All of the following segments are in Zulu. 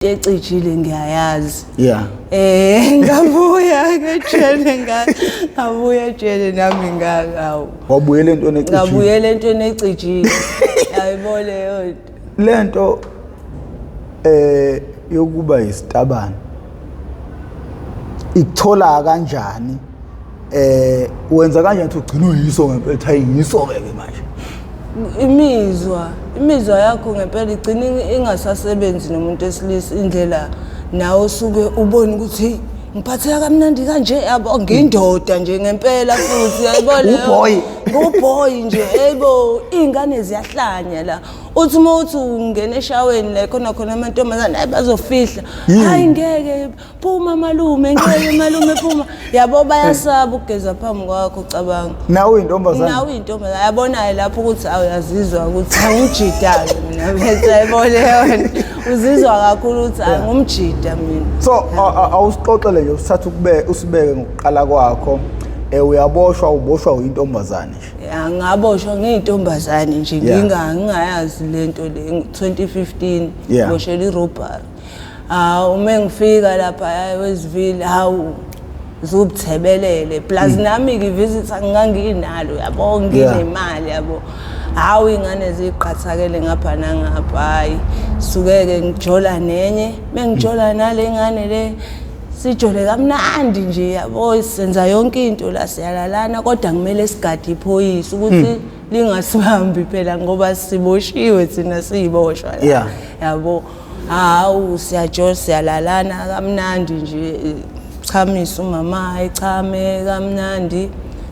ecijile ngiyayazi. Yeah. Ngabuya ngejele ngabuya ejele nami ngakawu. Wabuyela entweni ecijile. Ngabuyela entweni ecijile. Ayibole yodwa. Lento yokuba isitabane ikuthola kanjani wenza kanjani ukuthi ugcine uyiso ngempela ethi ngiyiso ke manje imizwa yakho ngempela igcina ingasasebenzi nomuntu esilisa indlela nawe usuke ubona ukuthi ngiphatheka kamnandi kanje yabo ngindoda nje ngempela futhi yayibona ngoboy nje yebo ingane ziyahlanya la uthi uthi ungena eshaweni la khona amantombazana bazofihla hayi ngeke phuma malume ngeke malume phuma yabo bayasaba ukugeza phambi kwakho cabanga nawe intombazana yabonayo lapho ukuthi awuyazizwa ukuthi angijidake mina bese yayibona yona uzizwa kakhulu ukuthi angumjida mina so awusixoxele nje usathu usibeke ngokuqala kwakho uyaboshwa uboshwa uyintombazane nje ngaboshwa ngiyintombazane nje ngingayazi lento le 2015 boshela irobbery uma ngifika lapha eWestville zobuthebelele plus nami ngivisitha nganginalo yabo nginemali yabo ingane ziqhathakele ngapha nangapha hayi sukeke ngijola nenye mengijola nale ngane le sijole kamnandi nje yabo senza yonke into la siyalalana kodwa kumele sigade iphoyisa ukuthi lingasibambi phela ngoba siboshiwe thina siyiboshwa la yabo siyajola siyalalana kamnandi nje chamisa umama echame kamnandi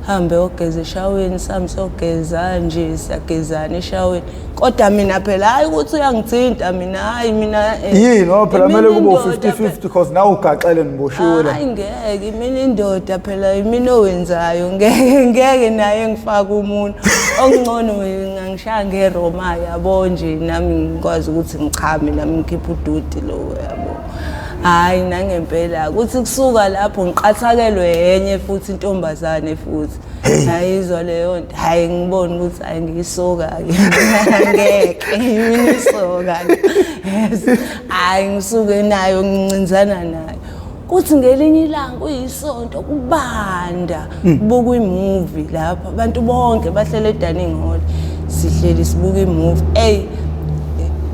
hambe ogeza eshaweni sami sogeza nje siyagezana eshaweni kodwa mina phela hayi ukuthi uyangithinta mina hayi mina yini phela kumele kube 50-50 because nawe ugaxele niboshiwe la hayi ngeke mina indoda phela mina owenzayo ngeke naye ngifaka umuntu okungcono ngangishaya ngeRoma yabo nje nami ngikwazi ukuthi ngichame nami ngikhipha uduti lo yabo hayi nangempela ukuthi kusuka lapho ngiqathakelwe yenye futhi intombazane futhi ayizwa leyo nto hayi ngibona ukuthi angiyisoka ke ngeke mina isoka yes hayi ngisuke nayo ngincinzana nayo kuthi ngelinye ilanga uyisonto kubanda kubuka imovie lapha abantu bonke bahlele eDining Hall sihleli sibuka imovie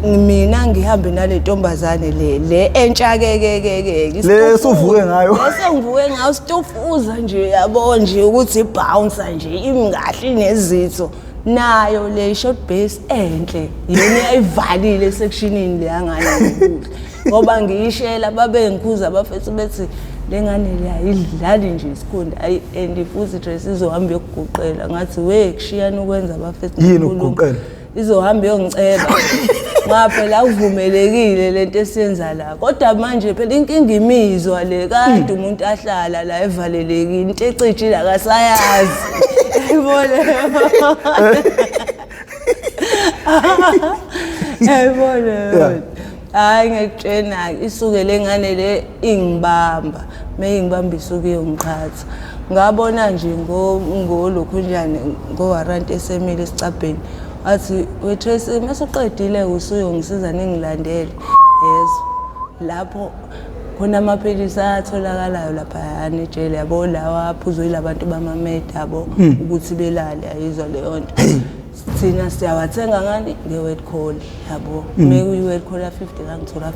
mina ngihambe nale ntombazane le entsha ke lesuvuke ngayo ngivuke ngayo stofuza nje yabo nje ukuthi ibouncer nje imngahle nezitho nayo le short base enhle yena ayivalile sectionini le yangane ukudla ngoba ngiyishela babe ngikhuza abafethu bethi lengane le ayidlali nje isikhunda and futhi dress izohamba yokuguqela ngathi kushiyana ukwenza abafethu yini ukuguqela izohamba yongiceba ngaphela uvumelekile lento esiyenza la kodwa manje phela inkinga imizwa le kanti umuntu ahlala la evalelekile into ecijile akasayazi yibona hayi ngekutshena isuke lengane le ingibamba meyingibamba isuke yongiqhatha ngabona nje ngolokhu njani ngowarrant esemile esicabheni athi weTracy masuqedile usuyongisiza ningilandele yes lapho khona amaphilisi atholakalayo lapha ejele yabo lawa aphuzwe ilabantu bamameda yabo ukuthi belale ayizwa leyo nto thina siyawathenga ngani ngewet call yabo mekuyiwet call ya 50 rand thola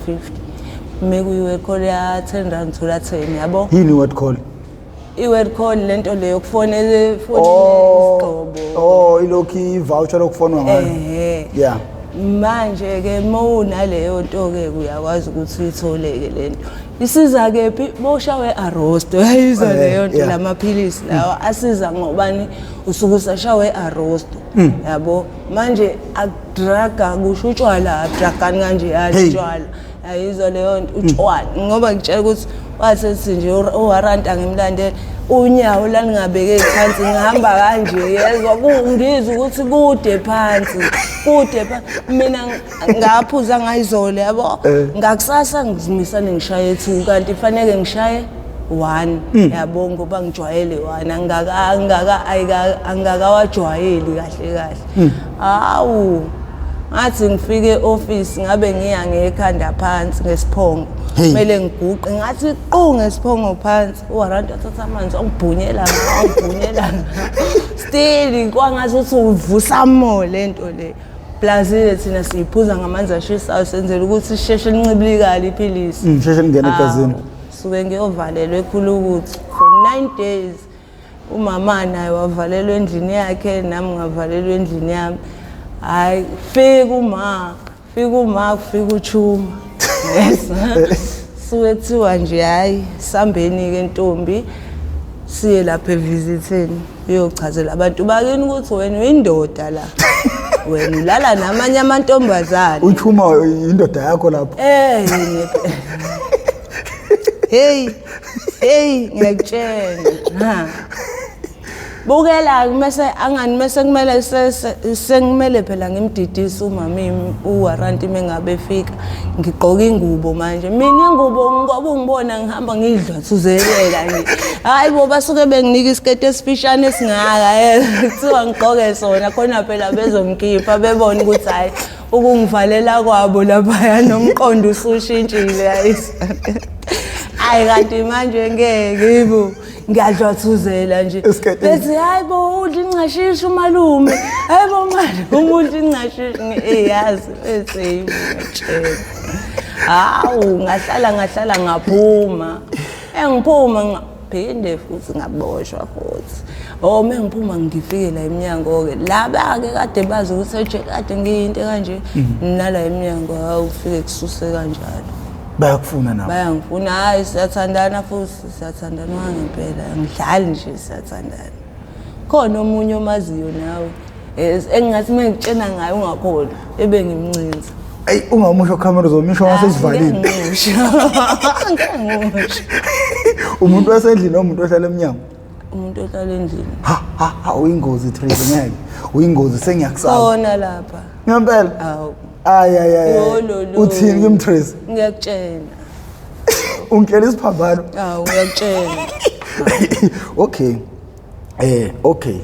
50 mekuyiwet call ya 10 rand thola 10 yabo yini wet call iwet call lento leyo yokufonela isigcobo ilokhi voucher lokufonwa ngayo yeah manje ke mawunaleyo nto ke uyakwazi ukuthi uyitholeke lento isiza kephi boshawe arrosto yayizwa leyo nto lamaphilisi lawa asiza ngobani usuku usashawe arrosto yabo manje adraga kusho utshwala adragani kanje yatshwala ayizwa leyo nto utshwala ngoba ngitshela ukuthi wasethi nje uwarrant angimlandela unyawo la ngabeke phansi ngihamba kanje yezwa ngizwe ukuthi kude phansi mina ngaphuza ngayizole yabo ngakusasa ngizimisane ngishaye 2 kanti fanele ngishaye 1 yabo ngoba ngijwayele 1 angakawajwayeli kahle ngathi ngifike e-office ngabe ngiya ngekhanda phansi ngesiphongo kumele ngiguqe ngathi qo ngesiphongo phansi uwarranti wathatha amanzi ongibhunyela still kwangathi uvusa mo lento le plus thina siyiphuza ngamanzi ashisayo senzela ukuthi sheshe lincibilikale iphilisi sheshe lingene egazini suke ngiyovalelwa ekhulukuthi for 9 days umama naye wavalelwa endlini yakhe nami ngavalelwa endlini yami hayi fika uma kufika uchuma yes suke kuthiwa nje hayi sambeni ke ntombi siye lapha evizitheni uyochazela abantu bakini ukuthi wena uyindoda la wena ulala namanye amantombazane uchuma indoda yakho lapho hey ngiyakutshela bukela mase kumele sengimele phela ngimdidisa umama uwarranti mengabe efika ngigqoka ingubo manje mina ingubo ngoba ungibona ngihamba ngidlwathuzelela nje hayi bo basuke benginika isiketi esifishane esingaka kuthiwa ngigqoke sona khona phela bezomkhipha bebona ukuthi hayi ukungivalela kwabo lapha nomqondo usushintshile hayi kanti manje ngeke yibo ngiyadlwathuzela nje bethi hayibo udla incashishi umalume hayibo manje umuntu incashishi yazi bese ngitshela hawu ngahlala ngaphuma engiphuma ngaphinde futhi ngaboshwa futhi mengiphuma ngifike la eminyango ke laba ke kade bazi ukuthi kade ngiyinto kanje nala eminyango awufike kususe kanjalo bayakufuna nabo bayangifuna hayi siyathandana futhi siyathandana ngempela ngidlali nje siyathandana khona omunye omaziyo nawe engathi mengitshena ngayo ungakholwa ebengimncinza ayi ungamusho camera uzomisho wasesivalile umuntu wasendlini nomuntu ohlala eminyango umuntu ohlala endlini ha uyingozi Tracy ngeke uyingozi sengiyakusaba khona lapha ngempela awu ay uthini kimTracy ngiyakutshela ungitshela isiphambano awu ngiyakutshela okay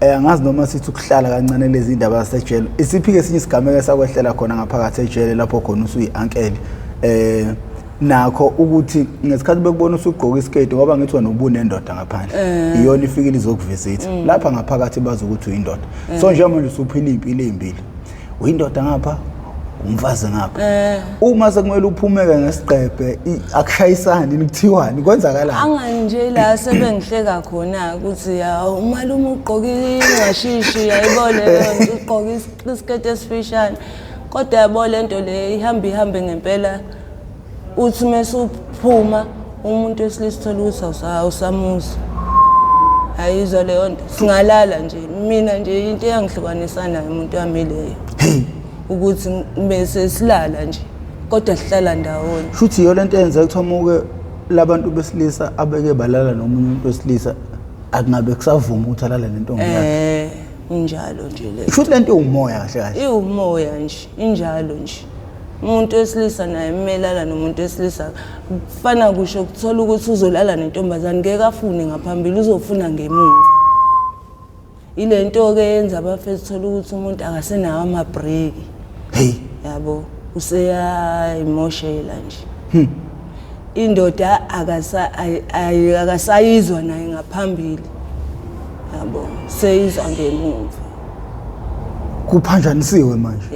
angazi noma sithi ukuhlala kancane lezi indaba zasejele isiphike esinye isigameko sakwehlela khona ngaphakathi ejele lapho khona usuyi-uncle nakho ukuthi ngesikhathi bekubona usugqoka isiketi ngoba ngithi wena ubunendoda ngaphandle iyona ifikile izokuvisitha lapha ngaphakathi bazi ukuthi uyindoda so njengoba nje usuphila impilo ezimbili uyindoda ngapha umfazi ngapha uma sekumele uphumeke ngesiqephe akushayisani nikuthiwani kwenzakalani anganje la sebengihleka khona ukuthi umalume ugqokile incashishi yayibole yonke ugqoka isiketi esifishane kodwa yabo lento le ihambe ngempela uthi mesuphuma umuntu wesilisa thola ukuthi awusamuzi ayizwa leyo nto singalala nje mina nje into eyangihlukanisa nayo umuntu wami leyo ukuthi bese silala nje kodwa sihlala ndawonye futhi iyo lento yenza ukuthomuke labantu besilisa abeke balala nomunye umuntu wesilisa akungabe kusavuma ukuthi alala nentombi yakhe injalo nje le futhi lento umoya kahle kahle iwumoya nje injalo nje umuntu wesilisa naye emelala nomuntu wesilisa kufana kusho ukuthola ukuthi uzolala nentombazane ngeke afune ngaphambili uzofuna ngemuva ilento ke yenza abafethu thola ukuthi umuntu akasenawo ama-break yabo useyayimoshela nje indoda akasayizwa naye ngaphambili yabo seyizwa ngemuva kuphanjanisiwe manje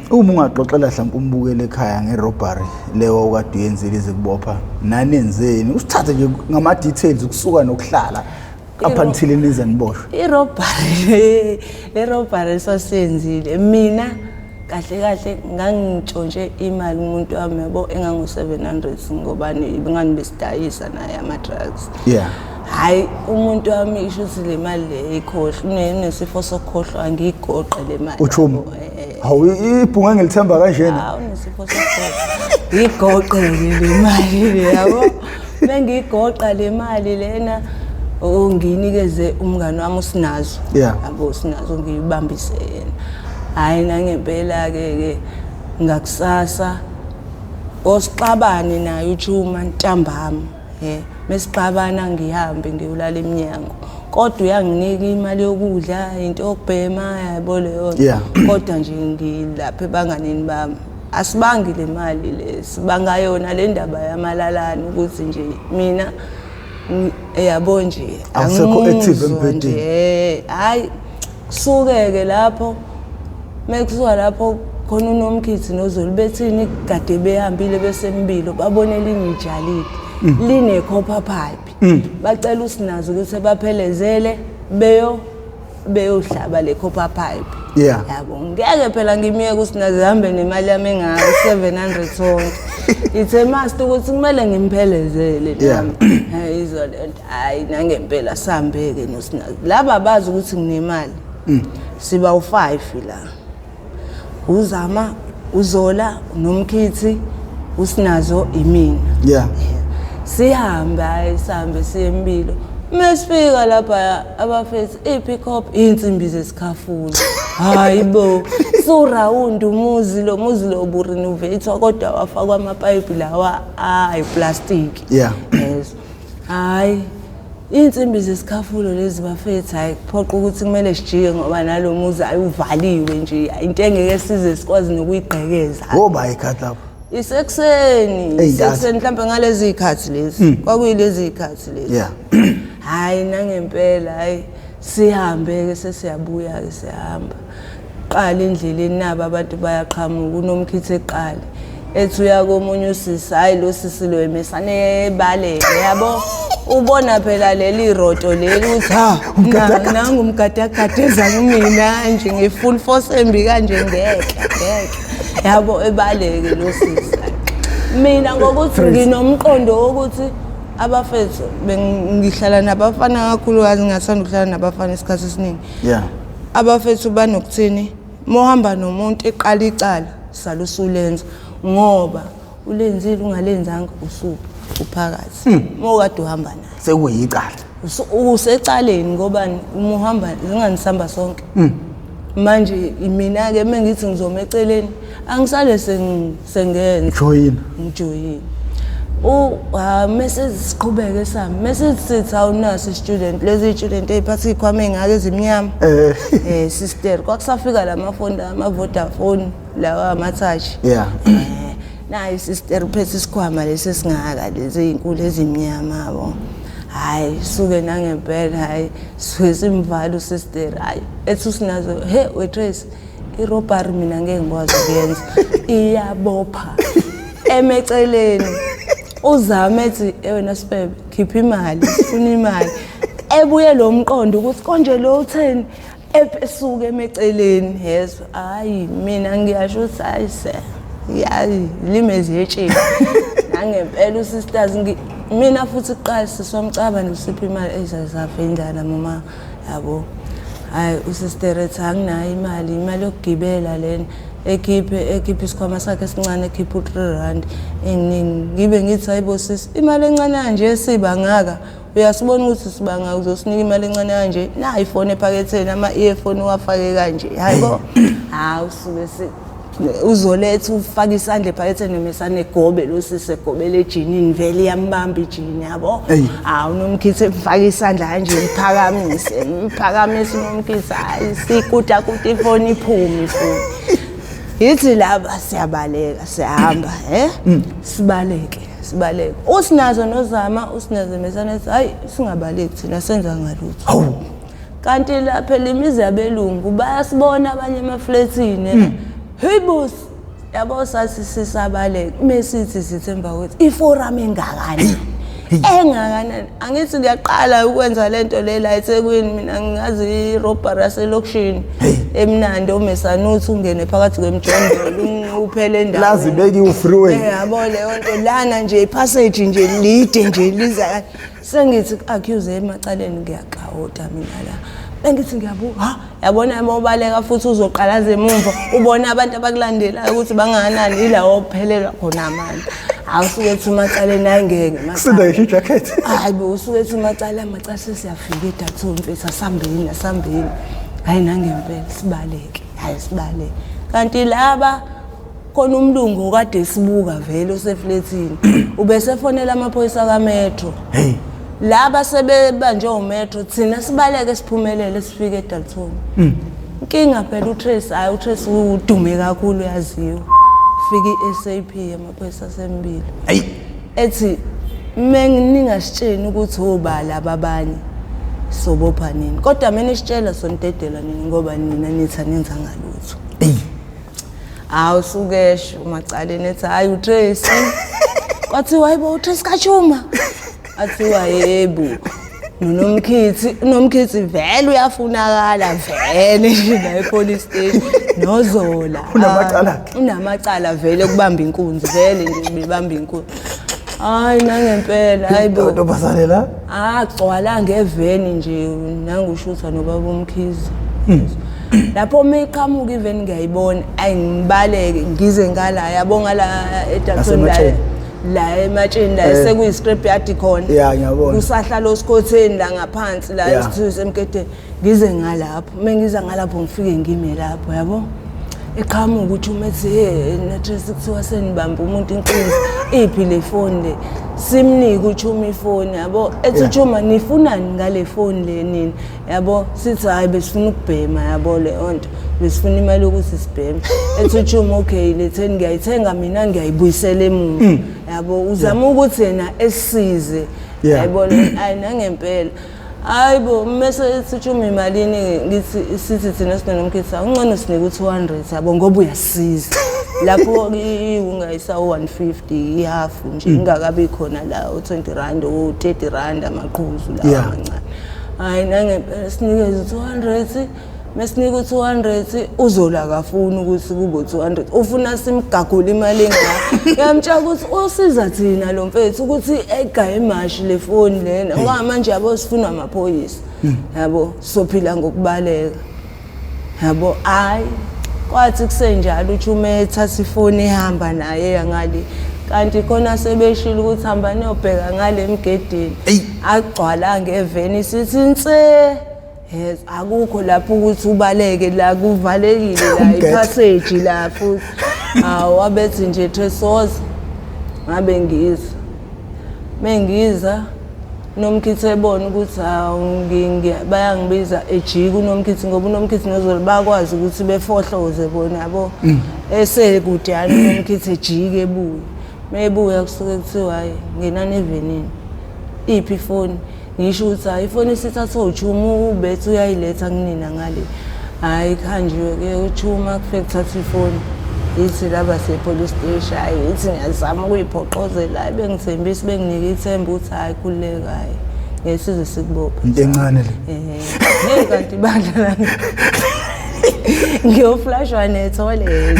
uma ungaxoxela mhlawumbe umbukele ekhaya ngerobbery leyo okade uyenzile izikubopha nanenzeni usithathe nje ngama details ukusuka nokuhlala up until nize niboshwe irobbery sasenzile mina kahle ngangitshontshe imali umuntu wami yabo engango 700 ngobani bengani besidayisa naye ama drugs hayi umuntu wami isho ukuthi le mali le ikhohlwa unesifo sokukhohlwa ngigoqe le mali uchuma hawu ibhunga ngilithemba kanjena hawu unesifo sokukhohlwa ngigoqe le mali le yabo bengigoqa le mali lena ngiyinikeze umngani wami usinazo yabo sinazo ngiyibambise yena hayi nangempela ke ngakusasa osiqabane naye uchuma ntambama mesixabana ngihambe ngiyolala eminyango kodwa uyanginika imali yokudla into yokubhema yabo leyo kodwa nje ngilapha ebanganeni bami asibangi le mali le sibanga yona le ndaba yamalalana ukuthi nje mina yabo nje awusekho active empedeni hayi kusukeke lapho mekusuka lapho khona uNomkhithi noZulu bethini kade behambile besembilo babone linye ijalile line copper pipe bacela uSinazi ukuthi baphelezele beyohlaba le copper pipe yabo ngeke phela ngimiyeke uSinazi hambe nemali yami engaka 700 sonke ithe master ukuthi kumele ngimphelezele nami izolento hayi nangempela sihambeke noSinazi laba bazi ukuthi nginemali siba u5 la uZama uZola uNomkhithi uSinazo imina sihambe siyembilo mesifika lapha abafethu ipick-up insimbi zesikhafula hayibo so round umuzi lo oburenovator kodwa wafakwa amapipe lawa plastic yes hayi insimbi zesikhafulo lezi bafethu hayi kuphoqa ukuthi kumele sijike ngoba nalomuzi ayuvaliwe nje into engeke size sikwazi nokuyigqekeza ngoba ikhathi lapho isekuseni mhlawumbe ngalezi ikhathi lezi kwakuyilezi ikhathi lezi hayi nangempela hayi sihambe ke sesiyabuya ke sihamba qala endleleni naba abantu bayaqhamuka uNomkhithi eqala ethi uyakomunye usisi hayi lo sisi lo emesane baleke yabo ubona phela leli roto leli uthi nangu umgadagada mina nje ngefull force embi kanje ngeke yabo ebaleke lo sisi mina ngokuthi nginomqondo wokuthi abafethu bengihlala nabafana kakhulukazi ngingathanda ukuhlala nabafana isikhathi esiningi abafethu banokuthini mohamba nomuntu eqala icala salusulenza ngoba ulenzile ungalenzanga uphakathi mokade uhamba naye sekuyicala usecaleni ngoba umuhamba zinganisamba sonke manje mina ke mengithi ngizoma eceleni angisale sengenza ngijoyina message siqhubeke sami message sithi awunaso student lezi student eziphatha ikhwama engake ezimnyama sister kwakusafika lamafoni ama-Vodafone lawa ama-touch nayi sister uphethe isikhwama lesi singaka lezi inkulu ezimnyama yabo hayi suke nangempela hayi suke simvala usister hayi ethi uSinazo waitress irobari mina ngeke ngikwazi ukuyenza iyabopha emeceleni uzama ethi wena sibebe khipha imali sifuna imali ebuye lo mqondo ukuthi konje lo 10 esuke emeceleni yezwa hayi mina ngiyasho ukuthi hayi yayi limezi yetsheni nangempela usisters mina futhi iqala sisomcaba nosipha imali ezazafa indala mama yabo hayi usister ethi anginayo imali yokugibela lena ekhiphe isikhwama sakhe esincane ekhipha u3 eningi ngibe ngithi hayibo sisi imali encane kanje esiba ngaka uyasibona ukuthi sibanga uzosinika imali encane kanje na iPhone ephaketheni ama earphone wafake kanje hayibo usuke uzoletha ufaka isandla ephaketheni mesane gobe lo sisi egobele ejinini vele yambamba ijini yabo uNomkhithi efaka isandla kanje mphakamise uNomkhithi hayi sikuta ifoni iphume ifoni yithi laba siyabaleka sihamba sibaleke usinazo nozama usinazo mesana ethi hayi singabaleki thina senza ngalutho kanti lapha lemizi yabelungu bayasibona abanye amaflatini hey boss yabo sathi sisabaleka mesithi sithemba ukuthi iforum engakani angithi ngiyaqala ukwenza lento le la eThekwini mina ngingazi irobbery yaselokishini emnandi omesanuthi ungene phakathi kwemjondolo uphele endawo lazi beki u-freeway yabo leyo nto lana nje ipassage nje lide nje liza sengithi accuse emacaleni ngiyaqawota mina la bengithi ngiyabuka yabona mobaleka futhi uzoqalaza emuva ubona abantu abakulandelayo ukuthi bangakanani ilawo ophelelwa khona amandla awusuke ethi umacaleni ayingeke sida isho jacket hayi bo usuke ethi umacala sesiyafika eDathombe asambeni hayi nangempela sibaleke hayi sibaleke kanti laba khona umlungu kade sibuka vele osefletini ubese fonela amaphoyisa kametro hey laba sebebanje umetro thina sibaleke siphumelele sifike eDalton inkinga phela uTrace udume kakhulu yaziwa fika iSAP amaphoyisa asembili hey ethi ningasitsheni ukuthi obala ababanye sobopha nini kodwa mina isitshela sondedela nini ngoba nina nithi nenza ngalutho awusukesho macaleni ethi hayi uTrace kwathi wayibo uTrace kachuma athiwa yebo nomkhithi vele uyafunakala vele nje la epolice station nozola unamacala vele kubamba inkunzi vele nje bebamba inkunzi hayi nangempela hayibo into basale la agcwala ngeveni nje nangushutha nobaba umkhizi lapho meqhamuka even ngiyayibona ayingibaleke ngize ngala yabonga la eDalton la ematsheni la sekuyi scrap yard khona yeah ngiyabona usahlala osikhotheni la ngaphansi la esithuze emkethe ngize ngalapho mengiza ngalapho ngifike ngime lapho yabo eqhamuka ukuthi umethi naTrace kuthiwa senibamba umuntu inkunzi iphi le phone le simnika uChuma ifoni yabo ethi uChuma nifunani ngale phone le nini yabo sithi hayi besifuna ukubhema yabo le onto besifuna imali ukuthi sibheme ethi uChuma okay letheni ngiyayithenga mina ngiyayibuyisela emuva yabo uzama ukuthi yena esize yayibona ayi nangempela hayibo mase ethi uChuma imalini ngithi sithi thina sinonomkhithi ungcono sinike u200 yabo ngoba uyasiza lapho ungayisa u150 ihalf nje ingakabi khona la u20 rand u30 rand amaqhuzu la amancane hayi nangempela sinikeze 200 mesinika u200 uzola kafuni ukuthi kube 200 ufuna simgagule imali engaka yamtshela ukuthi usiza thina lo mfethu ukuthi egaye imashi le phone lena ngoba manje yabo sifuna amaphoyisa yabo sophila ngokubaleka yabo hayi kwathi kusenjalo uChuma ethatha ifoni ehamba naye yangali kanti khona sebeshila ukuthi hamba niyobheka ngale emgedeni agcwala ngeveni sithi nse yes akukho lapho ukuthi ubaleke la kuvalekile la ipassage la futhi wabethi nje Trace ngabe mengiza nomkhithi ebona ukuthi bayangibiza ejika unomkhithi ngoba unomkhithi nozola bakwazi ukuthi befohloze bona yabo esekude yani unomkhithi ejike ebuye mebuya kusuke kuthiwa hayi ngenani evenini iphi ifoni ngisho ukuthi hayi ifoni sithatha uChuma ubethu uyayiletha kunina ngale hayi khanjiwe ke uChuma kufike kuthatha ifoni ithi laba sepolice station hayi ithi ngiyazama ukuyiphoqozela bengithembisa benginike ithemba ukuthi hayi khuleka hayi ngesize sikubopha into encane le hey kanti bandla ngiyoflashwa netole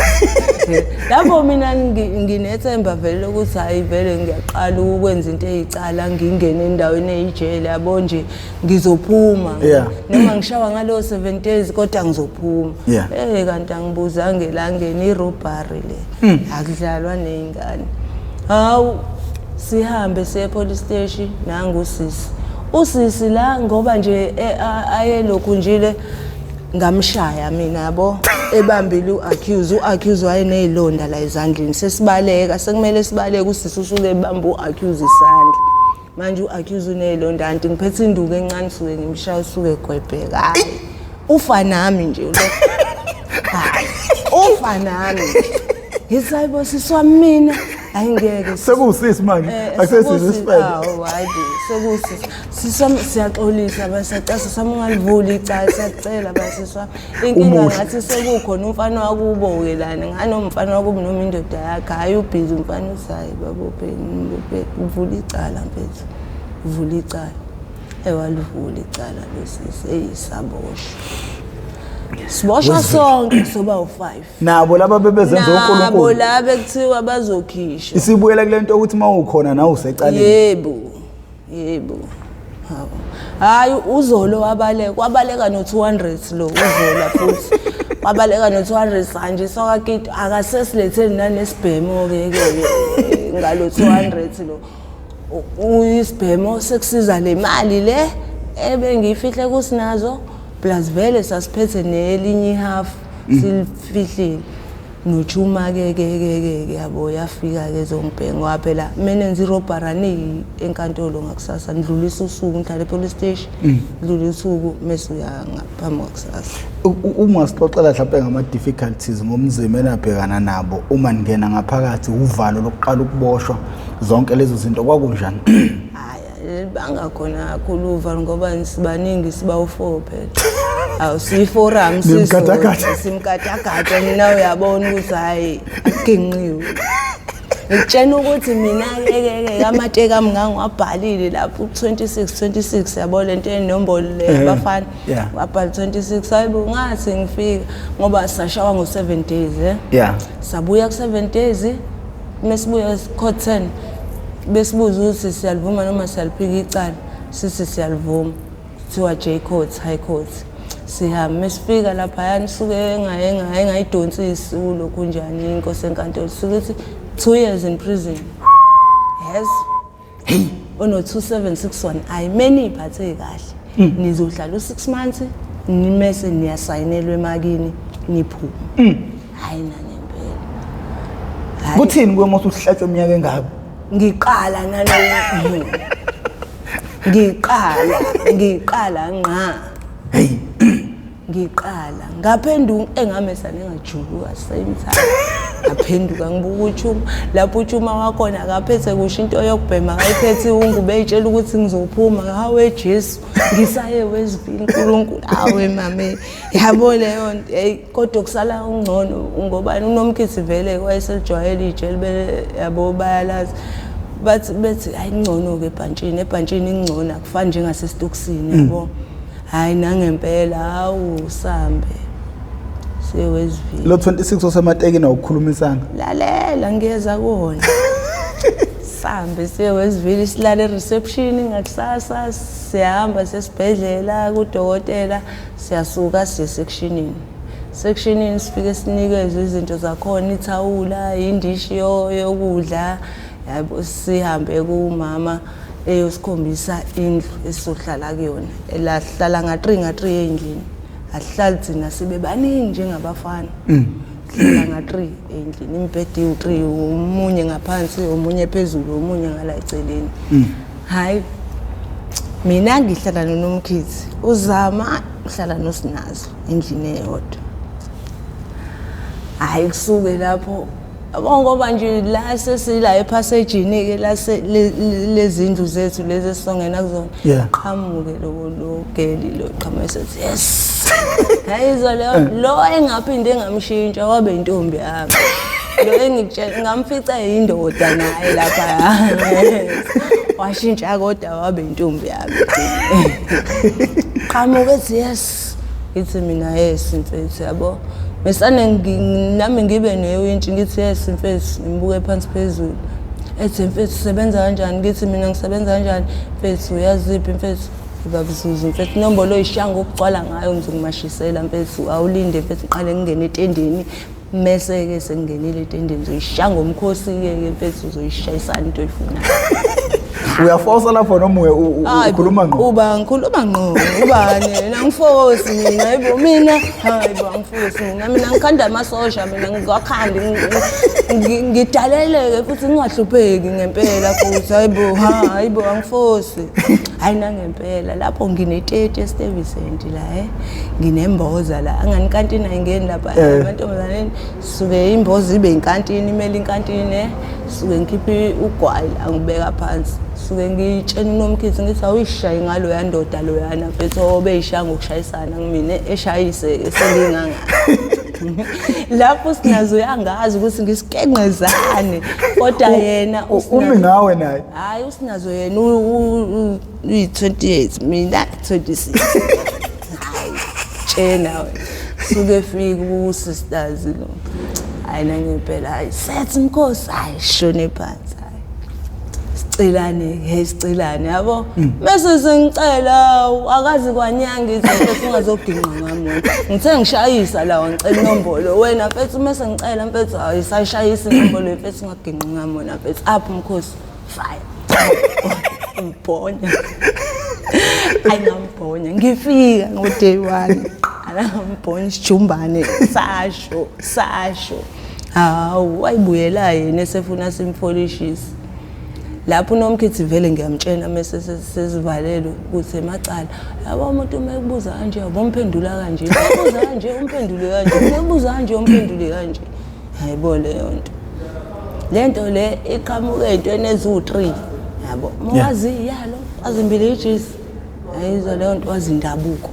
lapho mina nginethemba vele ukuthi hayi vele ngiyaqala ukwenza into ezicala ngingene endaweni eyijele yabo nje ngizophuma noma ngishawa ngalo 7 days kodwa ngizophuma kanti angibuzange la ngene irobbery le akudlalwa nezingane hawu sihambe siye police station nangu usisi la ngoba nje ayelokhu njile ngamshaya mina yabo ebambile uaccuse wayenezilonda la ezandleni sesibaleka sekumele sibaleke usisi usuke ebamba uaccuse isandla manje uaccuse unezilonda anti ngiphethe induku encane suke ngimshaya usuke egwebheka hayi ufa nami nje lo hayi ufa nami yisayibo siswami mina ayingeke sekusisi manje akusesizisipele hayi sekusisi siyaxolisa basacasa samungalivuli icala siyacela basiswa inkinga ngathi sekukhona umfana wakubo welana nganomfana wakubo noma indoda yakhe hayi ubhizi umfana usayi babophe uvula icala mfethu uvula icala ewalivula icala losisi eyisaboshwa siboshwa sonke soba u5 nabo laba bebezenza uNkulunkulu nabo laba ekuthiwa bazokhishwa isibuyela kulento ukuthi mawukhona nawe usecaleni yebo hayi uzolo wabaleka no200 lo uzola futhi wabaleka no200 sanje sokakiti akasesiletheni nanesibhemo ke ngalo 200 lo uyisibhemo sekusiza le mali le ebengiyifihle kusinazo plus vele sasiphethe nelinye ihalf silifihlile nochuma ke yabo yafika ke zongibhenga waphela mina ngenza irobharani enkantolo ngakusasa ndlulisa usuku ngihlala police station ndlulisa usuku mase uya ngaphambi kwakusasa. Uma sixoxela mhlawumbe ngama difficulties ngomzimba enabhekana nabo uma ningena ngaphakathi uvalo lokuqala ukuboshwa zonke lezo zinto kwakunjani? Hayi bangakhona kakhulu uvalo ngoba sibaningi siba u4 phela. Siforum simkatagata mina uyabona ukuthi hayi akinqiwe. Ngitshena ukuthi mina ke amateka ami ngangiwabhalile lapho 26 yabo lento enombolo le abafana wabhala 26 hayibo ngathi ngifika ngoba sashawa ngo7 days sabuya ku7 days mesibuya court 10 besibuza ukuthi siyalivuma noma siyaliphika icala sithi siyalivuma kuthiwa J Court High Court. Sihamba mesifika lapha yani suke engayidonsisi lokhu njani inkosi enkantolo sukuthi 2 years in prison. Yes. Ono 2761 ayimeni iphathe kahle. Nizohlala u6 months nimese niyasayinelwe emakini niphuma. Hayi nanempela. Kuthini kuwe mase uhlatshwe iminyaka engaka? Ngiqala nalo. Ngiqala nqa. Hey. Ngiqala ngaphenduka engamesane ngajuluka same time ngaphenduka ngibuka uChuma lapho uChuma wakhona akaphethe kusho into yokubhema akayiphethe ungube eyitshela ukuthi ngizophuma hawe Jesu ngisaye wezivini uNkulunkulu awe mame yabo leyo hey kodwa kusala ungcono ngobani uNomkhithi vele wayeselijwayele ijele yabo bayalazi bathi ayingcono ke ebhantshini ingcono akufani njengasesitoksini yabo. Hayi nangempela hawu sambe sewezivini lo 26 osematekeni awukhulumisana lalela ngiyeza kuona sambe sewezivini silale reception ngakusasa siyahamba sesibhedlela kudokotela siyasuka siye sectionini sifike sinikeze izinto zakhona ithawula indishi yokudla yabo sihambe kumama eyosikhombisa indlu esizohlala kuyona elahlala nga3 endlini ahlali thina sibe baningi njengabafana hlala nga3 endlini imbhedi u3 umunye ngaphansi omunye phezulu omunye ngala eceleni. Hayi mina ngihlala noNomkhithi uzama uhlala noSinazo endlini eyodwa. Hayi kusuke lapho ngoba nje la sesila epassagini ke la lezindlu zethu lezi esongena kuzona qhamuke lo geli lo qhamuke sethi yes hayizo lo engaphinde ngamshintsha wabe intombi yami lo engikutshela ngamfica yindoda naye lapha washintsha kodwa wabe intombi yami qhamuke ethi yes ithi mina yes mfethu yabo mesane nami ngibe newintshi ngithi yes mfethu ngibuke phansi phezulu ethi mfethu usebenza kanjani ngithi mina ngisebenza kanjani mfethu uyaziphi mfethu ubabuzuzu mfethu inombolo oyishanga ukugcwala ngayo ngizokumashisela mfethu awulinde mfethu uqale ngene etendeni mase ke sengingenile etendeni uzoyishanga umkhosi ke mfethu uzoyishayisana into oyifunayo. Uyafosa lapho noma ukhuluma ngqo? Ngikhuluma ngqo. Ubani nangifosi mina hayibo mina hayibo angifosi mina ngikhanda amasosha mina ngiwakhandi ngidaleleke futhi ngingahlupheki ngempela futhi hayibo angifosi. Hayi nangempela lapho ngine30 eStuyvesant la nginemboza la anganikantini ayingeni lapha amantombazane suke imboza ibe inkantini imele inkantini suke ngikhiphe ugwayi angibeka phansi suke ngitshena uNomkhithi ngithi awuyishayi ngalo yandoda lo yana mfethu obeyishaya ngokushayisana ngimine eshayise esenginganga lapho Sinazo uyangazi ukuthi ngisikenqezane kodwa yena umi ngawe naye hayi uSinazo yena uyi28 mina 26 hayi tshena suke fika uSisters lo hayi nangempela hayi sethi Nkosi hayi shone phansi sicilane yabo bese sengicela akazi kwanyanga izinto ungazogingqa ngami ngithe ngishayisa la ngicela inombolo wena mfethu mase ngicela mfethu ayisayishayisa inombolo mfethu ngagingqa ngami wena mfethu apha Mkhosi fire ngibhonya ayingambhonya ngifika ngo day 1 ala ngambhonya isijumbane sasho Hawu wayibuyela yena esefuna simfolishise. Lapho uNomkhithi vele ngiyamtshena mase sesivalele ukuthi emacala. Yabo umuntu mayekubuza kanje yabomphendula kanje. Ubuza kanje umphendule kanje. Ubuza kanje umphendule kanje. Hayibo leyo nto. Lento le iqhamuke ezintweni ezu3 yabo. Mawazi yalo azimbili ijisi. Ayizwa leyo nto wazindabuko.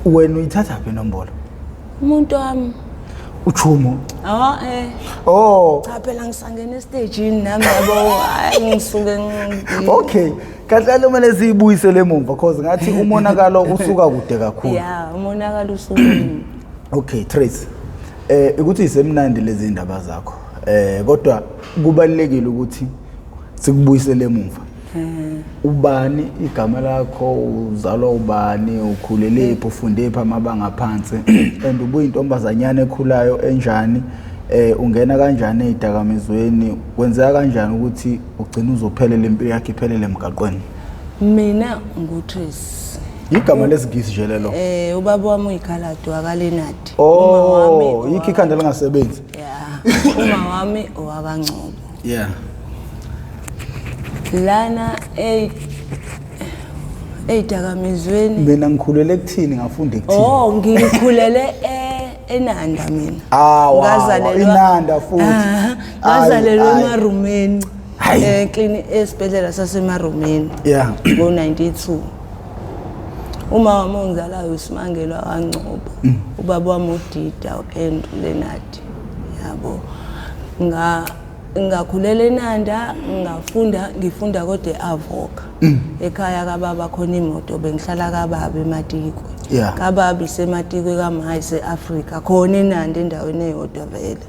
Wena uyithatha phi inombolo? Umuntu wami uchumo. Oh. Cha phela ngisangena estage nami yabo ngisuke Okay. Kahle manje siyibuyisele emumva because ngathi umonakalo usuka kude kakhulu. Yeah, umonakalo usuka. Okay, Trace. Ukuthi isemnandi lezi indaba zakho. Kodwa kubalekile ukuthi sikubuyisele emumva. Ubani igama lakho uzalwa ubani ukhulele phi ufunde phi amabanga aphansi and ubuye intombazanyana ekhulayo enjani ungena kanjani ezidakamizweni kwenzeka kanjani ukuthi ugcina uzophelela impilo yakhe iphelele emgaqweni? Mina nguTrace. Igama lesigisi nje lelo. Ubaba wami uyikhalado akaLenard. Oh, yikho ikhanda lingasebenzi. Yeah. Uma wami owakaNgcobo. Yeah. Lana ezidakamizweni. Mina ngikhulele ekuthini ngafunda ekuthini? Oh, ngikhulele eNanda mina. Ngazalelwa eNanda futhi. Ngazalelwa eMarumeni. Esibhedlela saseMarumeni. Yeah. Ngo92. Uma wami ongizalayo uSimangelo kaNgcobo. Ubaba wami uDida uAndrew Leonard. Yabo. Ngakhulela eNanda, ngifunda kodwa eAvoka. Ekhaya kababa khona imoto bengihlala kababa eMatikwe. Kababa iseMatikwe kaMayi eAfrika khona eNanda endaweni eyodwa vele.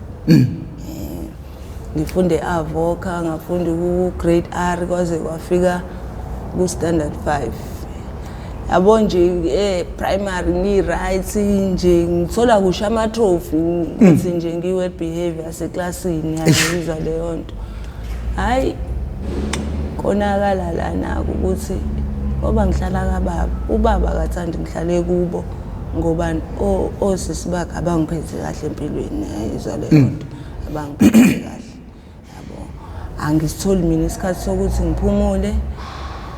Ngifunde eAvoka, ngafunda ku-grade R kwaze kwafika ku-standard 5. Yabo nje primary ni rights nje ngithola kusha ama trophy ngithi nje ngiwe behavior yaseklasini yayizwa leyo nto. Hayi konakala lana ukuthi ngoba ngihlala kababa ubaba akathandi ngihlale kubo ngoba osisi bakhe abangiphethe kahle empilweni yayizwa leyo nto abangiphethe kahle. Yabo angisitholi mina isikhathi sokuthi ngiphumule.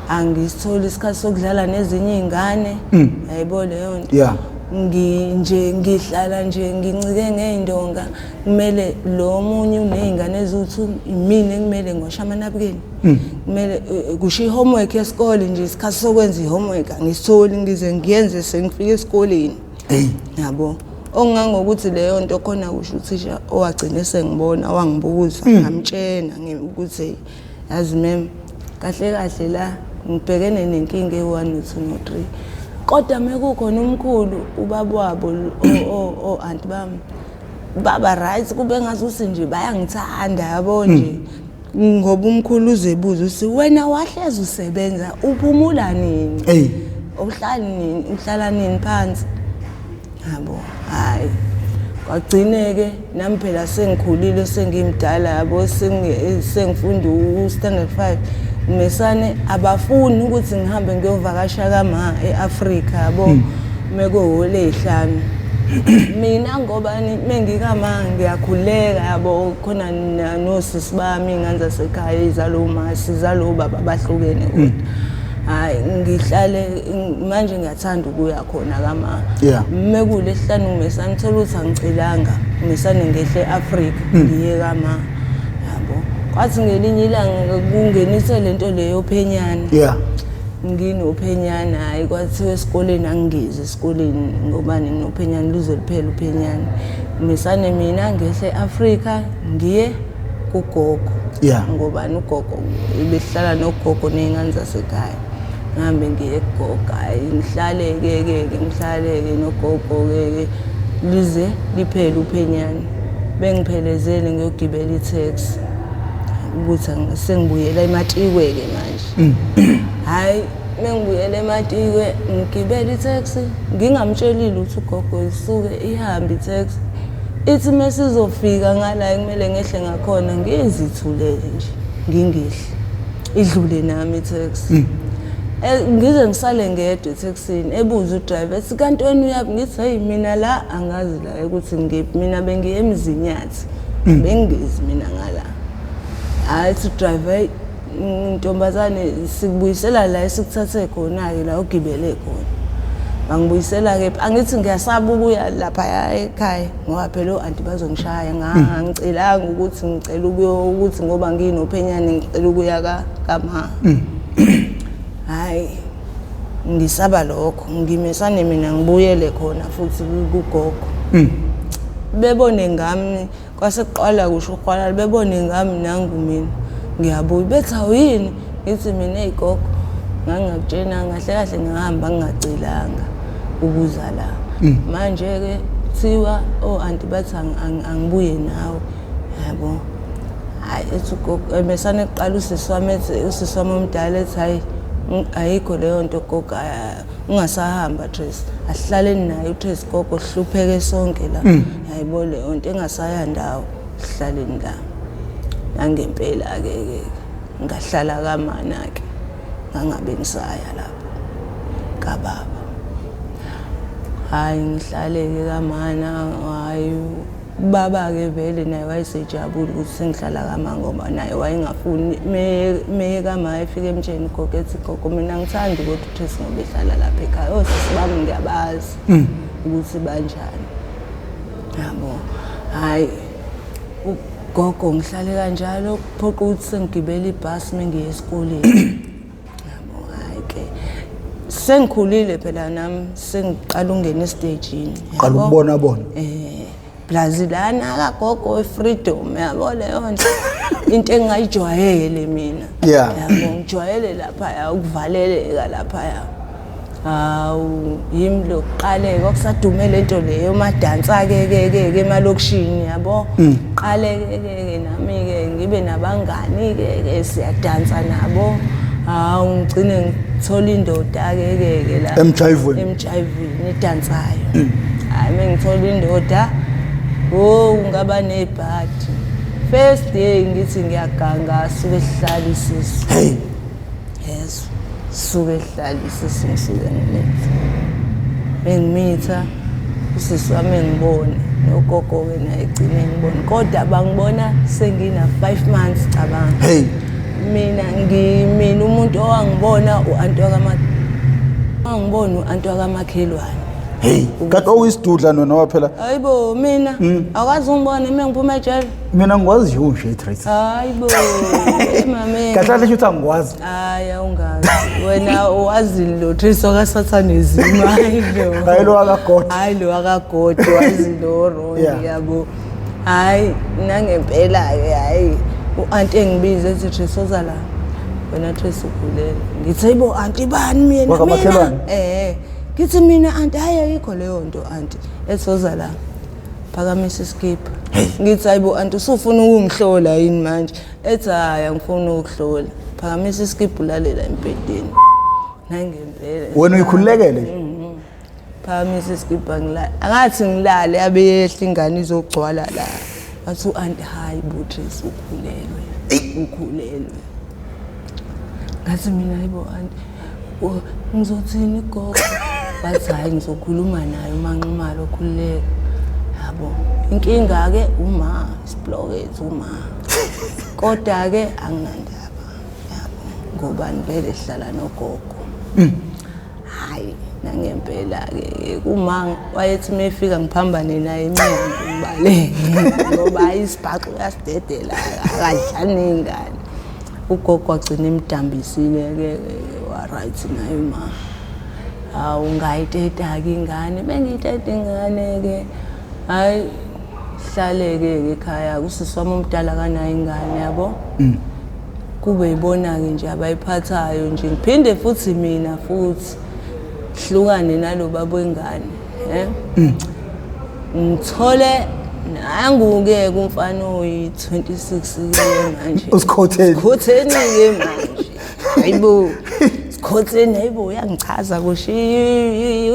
Angisitholi isikhathi sokudlala nezinye izingane yayibo leyo nto. Yeah. Ngihlala nje ngincike ngeindonga kumele lo munye unezingane ezithu imini kumele ngosha amanapukeni. Kumele kusho homework yesikole nje isikhathi sokwenza homework angisitholi ngize ngiyenze sengifika esikoleni. Yabo ongangokuthi leyo nto khona kusho uthisha owagcina sengibona wangibuza ngamtshena ukuthi yazi mem kahle kahle la ngibhekene nenkinga e1 no2 no3 kodwa mekukhona umkhulu ubaba wabo anti bami baba right kube ngazuthi nje bayangithanda yabo nje ngoba umkhulu uzebuza uthi wena wahleza usebenza uphumula nini uhlala nini uhlala nini phansi yabo hayi kwagcineke nami phela sengikhulile sengimdala yabo sengifunda u-standard 5 mesane abafuni ukuthi ngihambe ngiyovakasha kama eAfrika yabo mekuhole 5 mina ngoba mengikama ngiyakhuleka yabo khona nosisi bami nganza sekhaya izalo masi izalo baba bahlukene kodwa hayi ngihlale manje ngiyathanda ukuya khona kama mekulesihlanu ngimesana ngithola ukuthi angicilanga ngimesane ngehle eAfrika ngiye kama yabo kwathi ngelinye ilanga kungenise lento leyo phenyana nginophenyana hayi kwathiwa esikoleni angize esikoleni ngoba ninophenyana luzoliphela uphenyana ngimesane mina ngehle eAfrika ngiye kugogo ngoba ugogo behlala nogogo nezingane zasekhaya ngihambe ngiye kugogo ngihlaleke nogogo lize liphele uphenyana bengiphelezele ngiyogibela itaxi ukuthi sengibuyela eMatikwe ke manje hayi mengibuyela eMatikwe ngigibela itaxi ngingamtshelile ukuthi ugogo isuke ihambe itaxi ithi mesizofika ngala kumele ngehle ngakhona ngizithulele nje ngingehle idlule nami itaxi ngize ngisale ngedwa etaxini ebuza udriver ethi kanti wena uyaphi ngithi hey mina la angazi la ukuthi ngiphi mina bengiye eMzinyathi bengezi mina ngala hayi to drive intombazane sikubuyisela la esikuthathe khona ke la ugibele khona bangibuyisela ke angithi ngiyasaba ukuya lapha ekhaya ngoba phela anti bazongishaya ngangicelanga ukuthi ngicela ukuthi ngoba nginophenyane ngicela ukuya kama hayi ngisaba lokho ngimesane mina ngibuyele khona futhi kugogo bebone ngami kwaseqala kusho uqala bebone ngami nangu mina ngiyabuya bethi awuyini ngithi mina eyigogo ngangakutshena kahle kahle ngihamba ngingacelanga ukuza la manje ke thiwa anti bathi angibuye nawe yabo hayi ethi gogo mesane eqala usiswami omdala ethi hayi ayikho leyo nto gogo ungasahamba Trace asihlaleni naye uTrace gogo hlupheke sonke la hayibo leyo nto engasaya ndawo sihlaleni la ngangempela ke ngahlala kamana ke ngangabe ngisaya lapho kababa hayi ngihlale ke kamana hayi baba ke vele naye wayesejabula ukuthi sengihlala kama ngoba naye wayengafuni me kama efike emtsheni gogo ethi gogo mina ngithanda ukuthi uTrace ngoba ehlala lapha ekhaya osisi bami ngiyabazi ukuthi banjani yabo hayi gogo ngihlale kanjalo kuphoqa ukuthi sengigibela ibhasi mengiye esikoleni yabo hayi ke sengikhulile phela nami sengiqala ungena estage qala ukubona bona Brazilana kagogo freedom yabo leyo nto into engayijwayele mina yabo ngijwayele lapha ukuvaleleka lapha yimi lokuqale okusadume lento leyo madansa ke emalokishini yabo qale ke nami ke ngibe nabangani ke siyadansa nabo ngicine ngithola indoda ke la emjayivini idansayo hayi mengithola indoda ngaba nebhadi first day ngithi ngiyaganga suke sihlala isisu yes suke sihlala isisu ngisuke ngilethe bengimitha usisi wami ngibone nogogo ke naye egcine ngibone kodwa bangibona sengina 5 months cabanga mina umuntu owangibona uanti wakamakhelwane kanti owisidudla nona phela hayibo mina akwazi ungibona mengiphuma ejele mina ngikwazi nje Trace hayibo mama kahle ukuthi angikwazi hayi awungazi wena owazi lo Trace wakasathanezima hayi lo akagodo wazi lo Ronnie yabo hayi nangempela ke hayi uanti engibiza ethi Trace ozala wena Trace ukhulele ngithi hayibo anti bani mina Kithi mina anti hayi ayikho leyo nto anti ethoza la phakamisa iskipha ngithi hayibo anti usufuna ukungihlola yini manje ethi hayi angifuni ukuhlola phakamisa iskipha ulalela empedeni nangempela wena uyikhulekele nje phakamisa iskipha ngilala angathi ngilale abe yehla ingane izogcwala la athi anti hayi Trace ukhulelwe ngathi mina hayibo anti ngizothini gogo bathi hayi ngizokhuluma naye umanquma lokhululeka yabo inkinga ke uma isiblockethe uma kodwa ke anginandaba yabo ngoba ngivele sihlala nogogo hayi nangempela ke uma wayethi mefika ngiphambane naye eminyango ngibale ngoba isibhaxo yasidedela akadlani ingane ugogo wagcina imdambisile ke right nayo ma ungayiteta ke ingane bengiteta ingane ke hayi hlaleke ekhaya usisi wami omdala kanayo ingane yabo kube ibona ke nje abayiphathayo nje ngiphinde futhi mina futhi hlukane nalo babo ingane ngithole nangu-ke kumfana oyi-26 ke manje usikhotheni ke manje hayibo sikhotheni hayibo uyangichaza kusho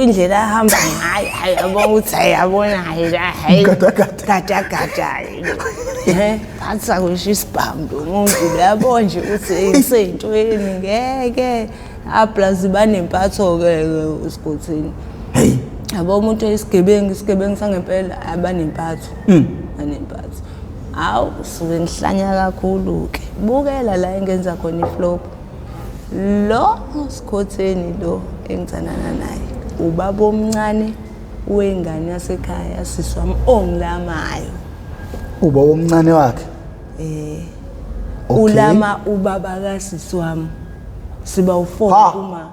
indlela ahamba ngayo hayi yabona ukuthi hayabona hayi gada phatha kusho isibhamu umuntu uyabona nje ukuthi ngiseyintweni ngeke aplazi banempatho-ke usikhotheni yabo umuntu oyisigebengu sangempela abanempatho anempatho Awu suke ngihlanya kakhulu ke. Bukela la engenza khona iflop. Lo Sikhotheni lo engithandana naye. Ubaba omncane wengane yasekhaya siswami ongilamayo. Uba omncane wakhe. Okay. Ulama ubaba kaSiswami. Siba u4 uma.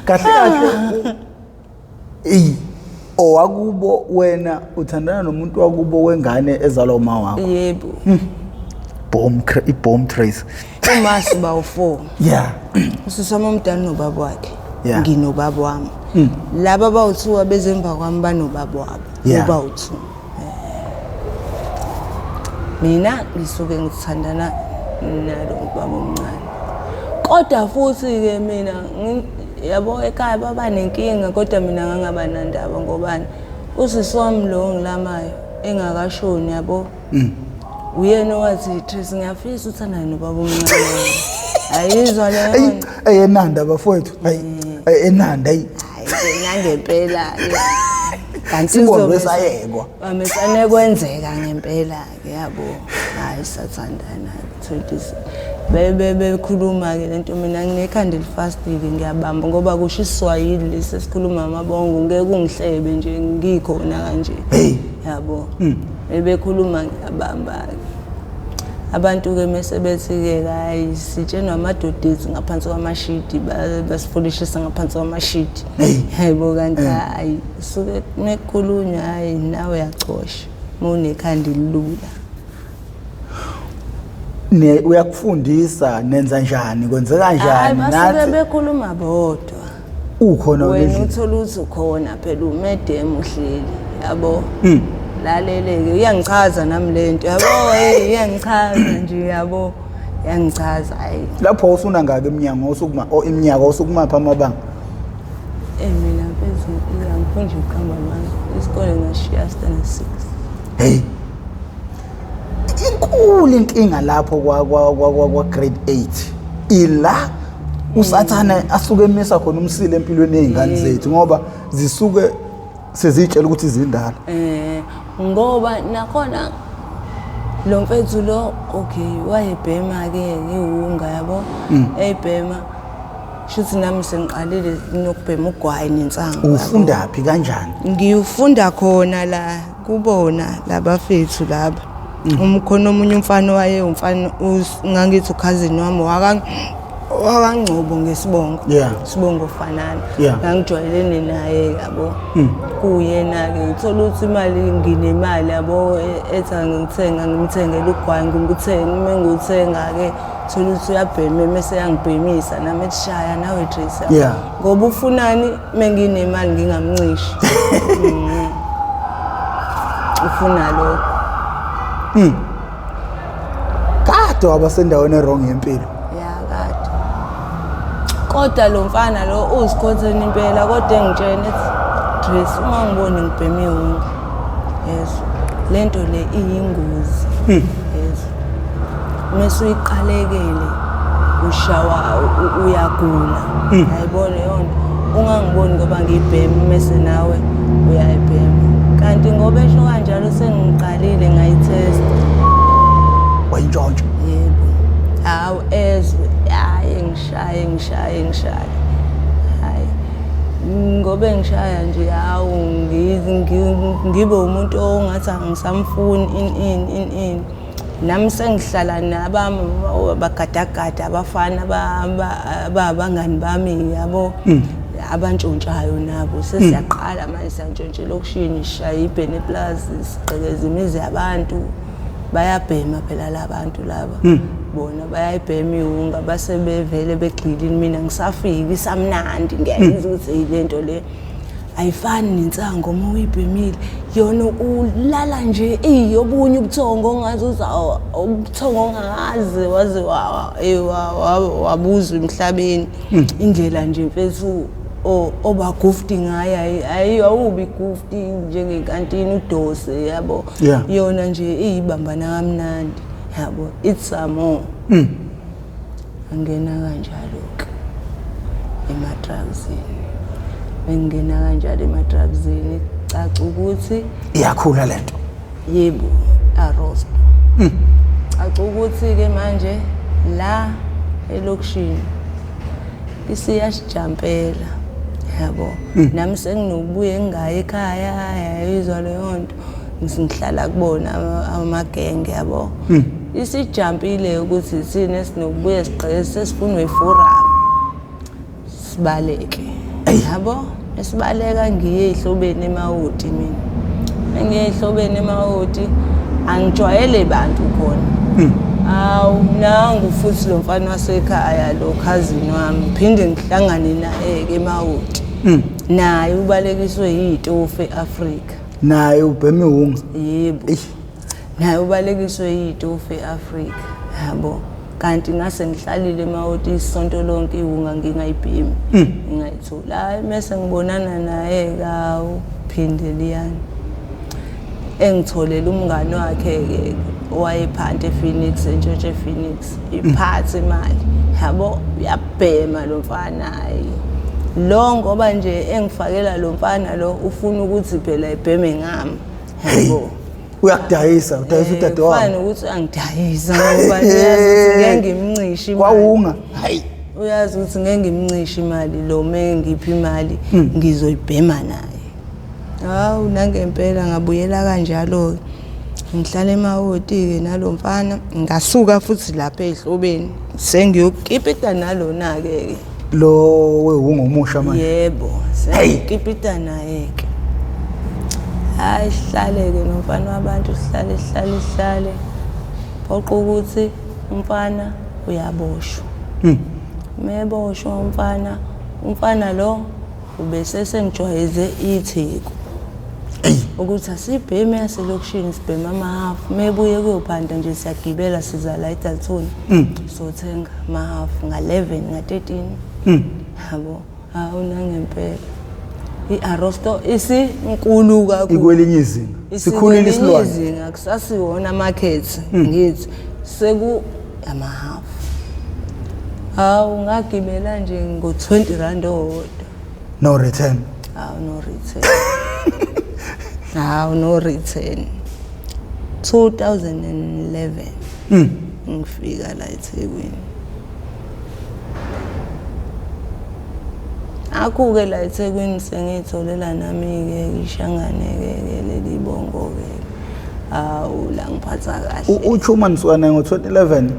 Kahle. Owakubo wena uthandana nomuntu wakubo wengane ezalwa uma wakho. Yebo. Bomb trace. Uma siba u4. Yeah. Usiswami omdala nobaba wakhe. Yeah. Nginobaba wami. Laba abawu2 abezemva kwami banobaba wabo. Uba u2. Mina ngisuke ngithandana nalo ubaba omncane. Kodwa futhi ke mina yabo ekhaya baba nenkinga kodwa mina ngangaba nandaba ngobani usiswami lo ngilamayo engakashoni yabo. Uyena owathi Trace ngiyafisa uthandana nobaba omncane. Ayizwa leyo. Enanda bafowethu. Enanda ngempela kanti uzobesayekwa amesane kwenzeka ngempela ke yabo hayi sathandana 20 bekhuluma ke lento mina nginekhanda elifastile ngiyabamba ngoba kusho iSwahili lesesikhuluma amabongo ngeke ungihlebe nje ngikhona kanje yabo bekhuluma ngiyabamba abantu ke mesebethi ke hayi sitshenwa amadodezi ngaphansi kwamashidi basifundishisa ngaphansi kwamashidi hayibo kanti hayi suke nekhulunywa hayi nawe uyacosha munekhanda lilula uyakufundisa nenza njani kwenzeka kanjani nathi bekhuluma bodwa ukhona wena uthola ukuthi ukhona phela umedem uhleli yabo laleleke uyangichaza nami lento yabo iyangichaza nje yabo yangichaza hayi lapho usuna ngake eminyango osukuma iminyaka osukumapha amabanga mina phezulu ngifunda ukuhamba manje isikole ngashiya standard 6 inkulu inkinga lapho kwa grade 8 ila usathana asuke emisa khona umsile empilweni ezingane zethu ngoba zisuke sezitshela ukuthi izindala ngoba nakhona lo mfethu lo okay wayebhema ke ngiwunga yabo ebhema shuthi nami sengiqalile nokubhema ugwayi nensango ufunda phi kanjani ngiyufunda khona la kubona labafethu laba umkhona omunye umfana waye umfana ngangithi cousin wami wakangcobo ngesibongo sibongo fanana ngangijwayelene naye yabo kuyena ke ngithola ukuthi imali nginemali yabo etha ngimthengela ugwayi ngimthenga menguthenga ke thola ukuthi uyabhema mase yangibhemisa nami ethishaya nawe Trace ngoba ufunani menginemali ngingamncishi ufuna lo kade wabasendaweni erong yempilo kade kodwa lo mfana lo uSikhotheni impela kodwa engitshena ethi Trace uma ngibone ngibheme wonke yeso lento le iyingozi yeso mase uyiqalekele ushawa uyagula ayibona yona ungangiboni ngoba ngibheme mase nawe uyayibhema kanti ngoba esho kanjalo sengiqalile ngayitest wayintshontsha yebo hawu ezwe hayi ngishaya hayi ngoba ngishaya nje hawu ngibe umuntu ongathi angisamfuni in nami sengihlala nabami bagadagada abafana abangani bami yabo abantshontshayo nabo sesiyaqala manje santshontshela okushini shaya ibhene plus siqhekeza imizi yabantu bayabhema phela labantu laba bona bayayibhema iwunga base bevele begxilini mina ngisafika isamnandi ngiyayizwa ukuthi lento le ayifani nensango uma uyibhemile yona ulala nje iyobunye ubuthongo ongazi ubuthongo ongazi waze wabuzwa emhlabeni indlela nje mfethu oba gufti ngaye ayiwubi gufti njengekantini udose yabo yona nje iyibambana kamnandi yabo it's more angena kanjalo ema drugsini bengena kanjalo ema drugsini caca ukuthi iyakhula lento yebo arosto caca ukuthi ke manje la elokishini isiyasijampela yabo nami senginokubuya ngaya ekhaya yayizwa leyo nto ngihlala kubona amagenge yabo isijampile ukuthi sine sinokubuya siqhele sesifunwe iforum sibaleke yabo esibaleka ngiye ehlobeni eMawoti mina ngiye ehlobeni eMawoti angijwayele bantu khona awu nangu futhi lo mfana wasekhaya lo cousin wami phinde ngihlangane naye eMawoti naye ubalekiswe yitofu eAfrika naye ubheme unga yebo naye ubalekiswe yitofu eAfrika yabo kanti ngase ngihlalile eMawoti isonto lonke iwunga ngingayibhemi ngingayithola hayi mase ngibonana naye kawu phinde liyani engitholela umngane wakhe ke owayephansi ePhoenix eNtshontshe Phoenix iphathe imali yabo uyabhema lo mfana hayi lo ngoba nje engifakela lo mfana lo ufuna ukuthi phela ibheme ngami yabo uyakudayisa udayisa udade wami ufana ukuthi angidayisa ngoba uyazi ngeke ngimncishe imali kwawunga hayi uyazi ukuthi ngeke ngimncishe imali lo mengiphi imali ngizoyibhema naye hawu nangempela ngabuyela kanjalo ngihlala eMawoti ke nalomfana ngasuka futhi lapha ehlobeni sengiyokipita nalona ke lo wewunga umusha manje yebo sengiyokipita naye ke hayi sihlale ke nomfana wabantu sihlale phoqa ukuthi umfana uyaboshwa meboshwa umfana lo ubese sengijwayeze iTheku ukuthi asibheme yaselokishini sibhema amahafu mebuye kuyophanda nje siyagibela siza la eDalton sothenga amahafu nga11 nga13 yabo hawu nangempela iArosto isinkulu kakhulu ikwelinye izinga sikhulile isilwane izinga akusasiwona market ngithi seku amahafu hawu ngagibela nje ngo20 owodwa no return hawu no return 2011 ngifika la eThekwini akuke la eThekwini sengitholela nami ke ishangane ke leli bongo ke awu la ngiphatha kahle uChuma niswana ngo2011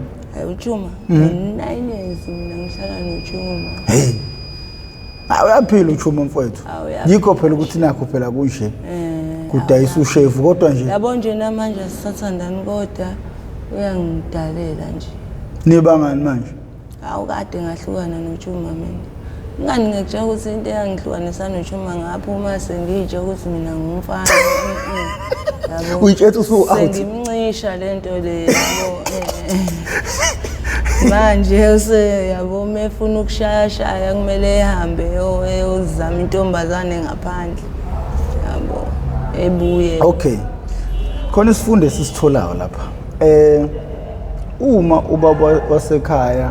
uChuma 9 years mina ngihlala noChuma hey uyaphila uChuma mfowethu yikho phela ukuthi nakho phela kunje kudayisa ushevu kodwa nje yabo nje namanje sisathandana kodwa uyangidalela nje nibangani manje awu kade ngahlukana noChuma mina ngani ngekutshela ukuthi into eyangihlukanisa noChuma ngapha uma sengitshe ukuthi mina ngumfana yabo uyitshela usu out sengimncisha lento le yabo manje yabo mefuna ukushaya kumele ehambe eyozama intombazane ngaphandle yabo ebuye okay khona isifundo esisitholayo lapha uma ubaba wasekhaya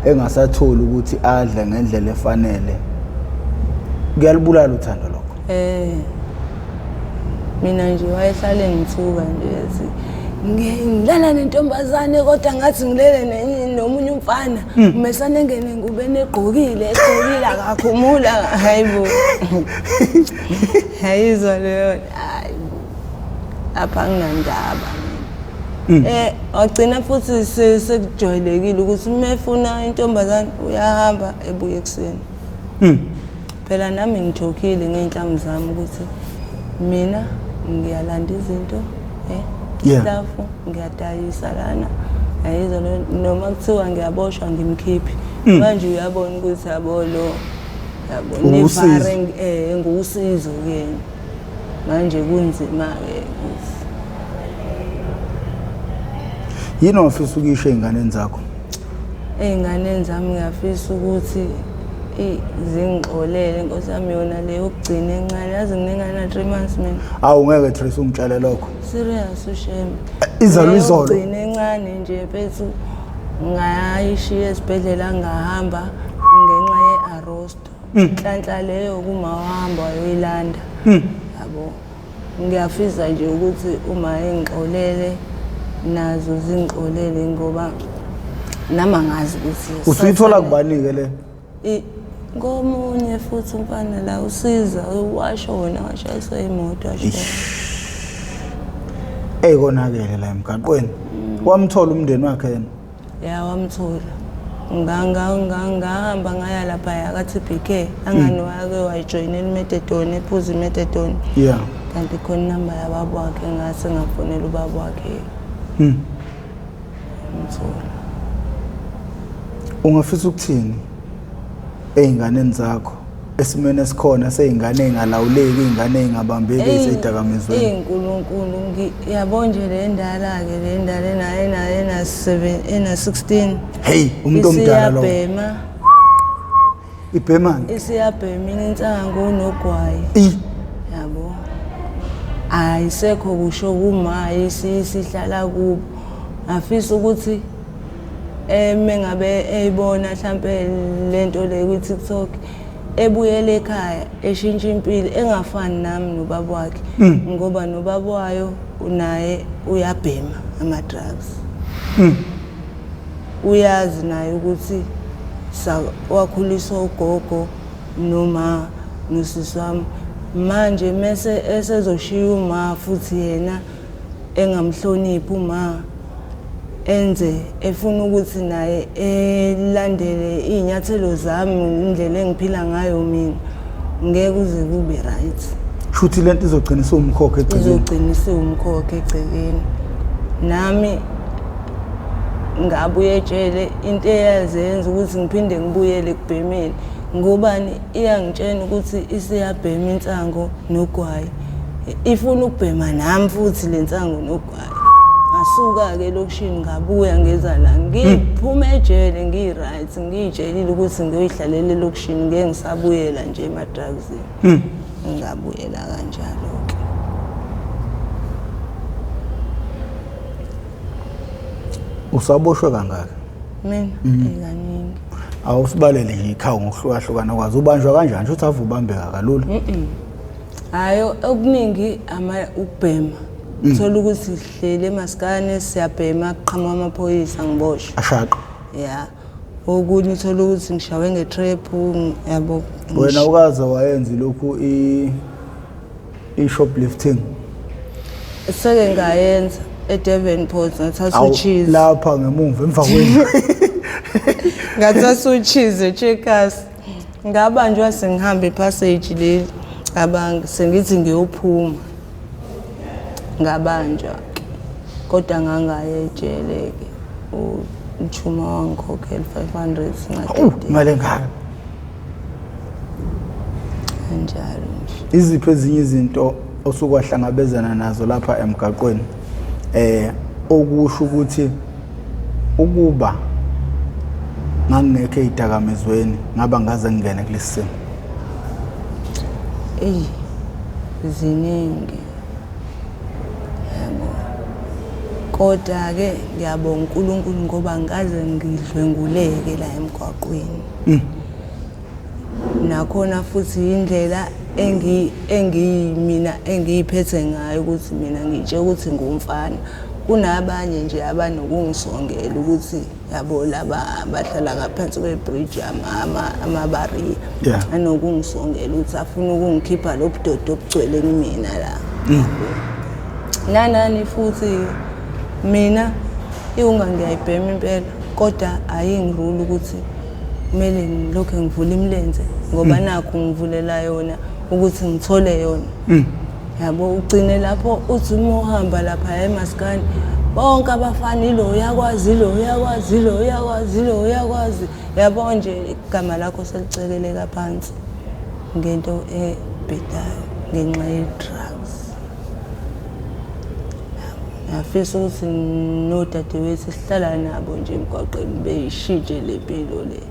engasatholi ukuthi adle ngendlela efanele kuyalibulala uthando lokho mina nje wayehlale ngithuka nje yazi ngilala nentombazane kodwa ngathi ngilele nomunye umfana umesane ngene ngubene egqokile akakhumula hayibo hayizwa leyo hayibo apha nginandaba agcina futhi sekujwayelekile ukuthi umefuna intombazane uyahamba ebuye ekseni phela nami ngijokile ngeinhlamba zami ukuthi mina ngiyalanda izinto ihlafu ngiyadayisa lana ayizwa noma kuthiwa ngiyaboshwa ngimkhiphi manje uyabona ukuthi yabo lo yabo nevare ngusizo kuyena manje kunzima ke yini ofisa ukisho einganeni zakho einganeni zami ngiyafisa ukuthi zingixolele inkosi yami yona le yokugcina encane yazi nginengana 3 months mina awungeke Trace ungitshele lokho serious usheme izalo izolo ugcina encane nje bethu ngayishiya esibhedlela ngahamba ngenxa yeArosto inhlanhla leyo kuma wahamba wayoyilanda yabo ngiyafisa nje ukuthi uma engixolele nazo zingixolele ngoba nama ngazi ukuthi usuyithola kubanike le ngomunye futhi umfana la usiza washo wona washayiswa imoto washo eyikonakele la emgaqweni wamthola umndeni wakhe yena ya wamthola ngahamba ngaya lapha yakathi BK angani wake wayijoyinela iMethadone ephuza iMethadone yeah kanti khona inamba yababa wakhe ngase ngafonela ubaba wakhe mthola ungafisa ukuthini einganeni zakho esimene esikhona seyingane engalawuleki ingane engabambeki ezidakamizweni enkulunkulu yabo nje le ndala ke le ndala naye na 16 hey umuntu omdala lo isiyabhema ibhemani isiyabhema insango nogwayi yabo ayisekho kusho kuma isihlala kubo afisa ukuthi mengabe eyibona mhlambe lento le ku TikTok ebuyele ekhaya eshintsha impilo engafani nami nobaba wakhe ngoba nobaba wayo unaye uyabhema ama drugs uyazi naye ukuthi wakhuliswa ugogo noma nosisi wami manje mase esezoshiya uma futhi yena engamhloniphi uma enze efuna ukuthi naye elandele inyathelo zami indlela engiphila ngayo mina ngeke uze kube right futhi lento izogcinisa umkhokha egcekeni izogcinisa umkhokha egcekeni nami ngabuye etshele into eyazenza ukuthi ngiphinde ngibuyele kubhemeni ngobani iyangitshena ukuthi isiyabhema insango nogwayi ifuna ukubhema nami futhi lensango nogwayi ngasuka ke lokushini ngabuya ngeza la ngiphuma ejele ngiright ngitshelile ukuthi ngiyoyihlalela lokushini ngeke ngisabuyela nje emadrugsini ngabuyela kanjalo ke usaboshwe kangaka mina ekaningi awusibalele nje ikhawu ngokuhlukahlukana kwazi ubanjwa kanjani futhi avubambeka kalula hayo okuningi ukubhema uthola ukuthi sihlele emaskane siyabhema aqhamuka amaphoyisa ngiboshwe ashaqa ya okunye uthola ukuthi ngishawe ngetrap yabo wena ukaze wayenza lokhu shoplifting seke ngayenza eDevonport ngathatha ucheese lapha ngemuva emva kwendlu ngathatha ucheese Checkers ngabanjwa sengihamba ipassage le abanga sengithi ngiyophuma ngabanjwa kodwa ngangayejeleke uchuma wangikhokhela 500 singadede imali engaka kanjalo nje iziphi ezinye izinto osukwahlangabezana nazo lapha emgaqweni okusho ukuthi ukuba ngangekho ezidakamizweni ngaba ngaze ngene kulesimo ziningi yabo kodwa ke ngiyabonga uNkulunkulu ngoba ngaze ngidlwenguleke la emgwaqweni nakhona futhi indlela mina engiyiphethe ngayo ukuthi mina ngitshe ukuthi ngumfana kunabanye nje abanokungisongela ukuthi yabo laba abahlala ngaphansi kwebridge amabari anokungisongela ukuthi afuna ukungikhipha lobudodo obugcwele kumina la nanani futhi mina ngiyayibhema impela kodwa ayingirule ukuthi kumele ngilokho ngivula imilenze ngoba nakho ngivulela yona ukuthi ngithole yona yabo ugcine lapho uthi uma uhamba lapha emaskani bonke abafana lo uyakwazi lo uyakwazi lo uyakwazi lo uyakwazi yabo nje igama lakho selicekeleka phansi ngento ebhedayo ngenxa ye-drugs ngiyafisa ukuthi nodadewethu sihlala nabo nje emgwaqeni beyishintshe le mpilo le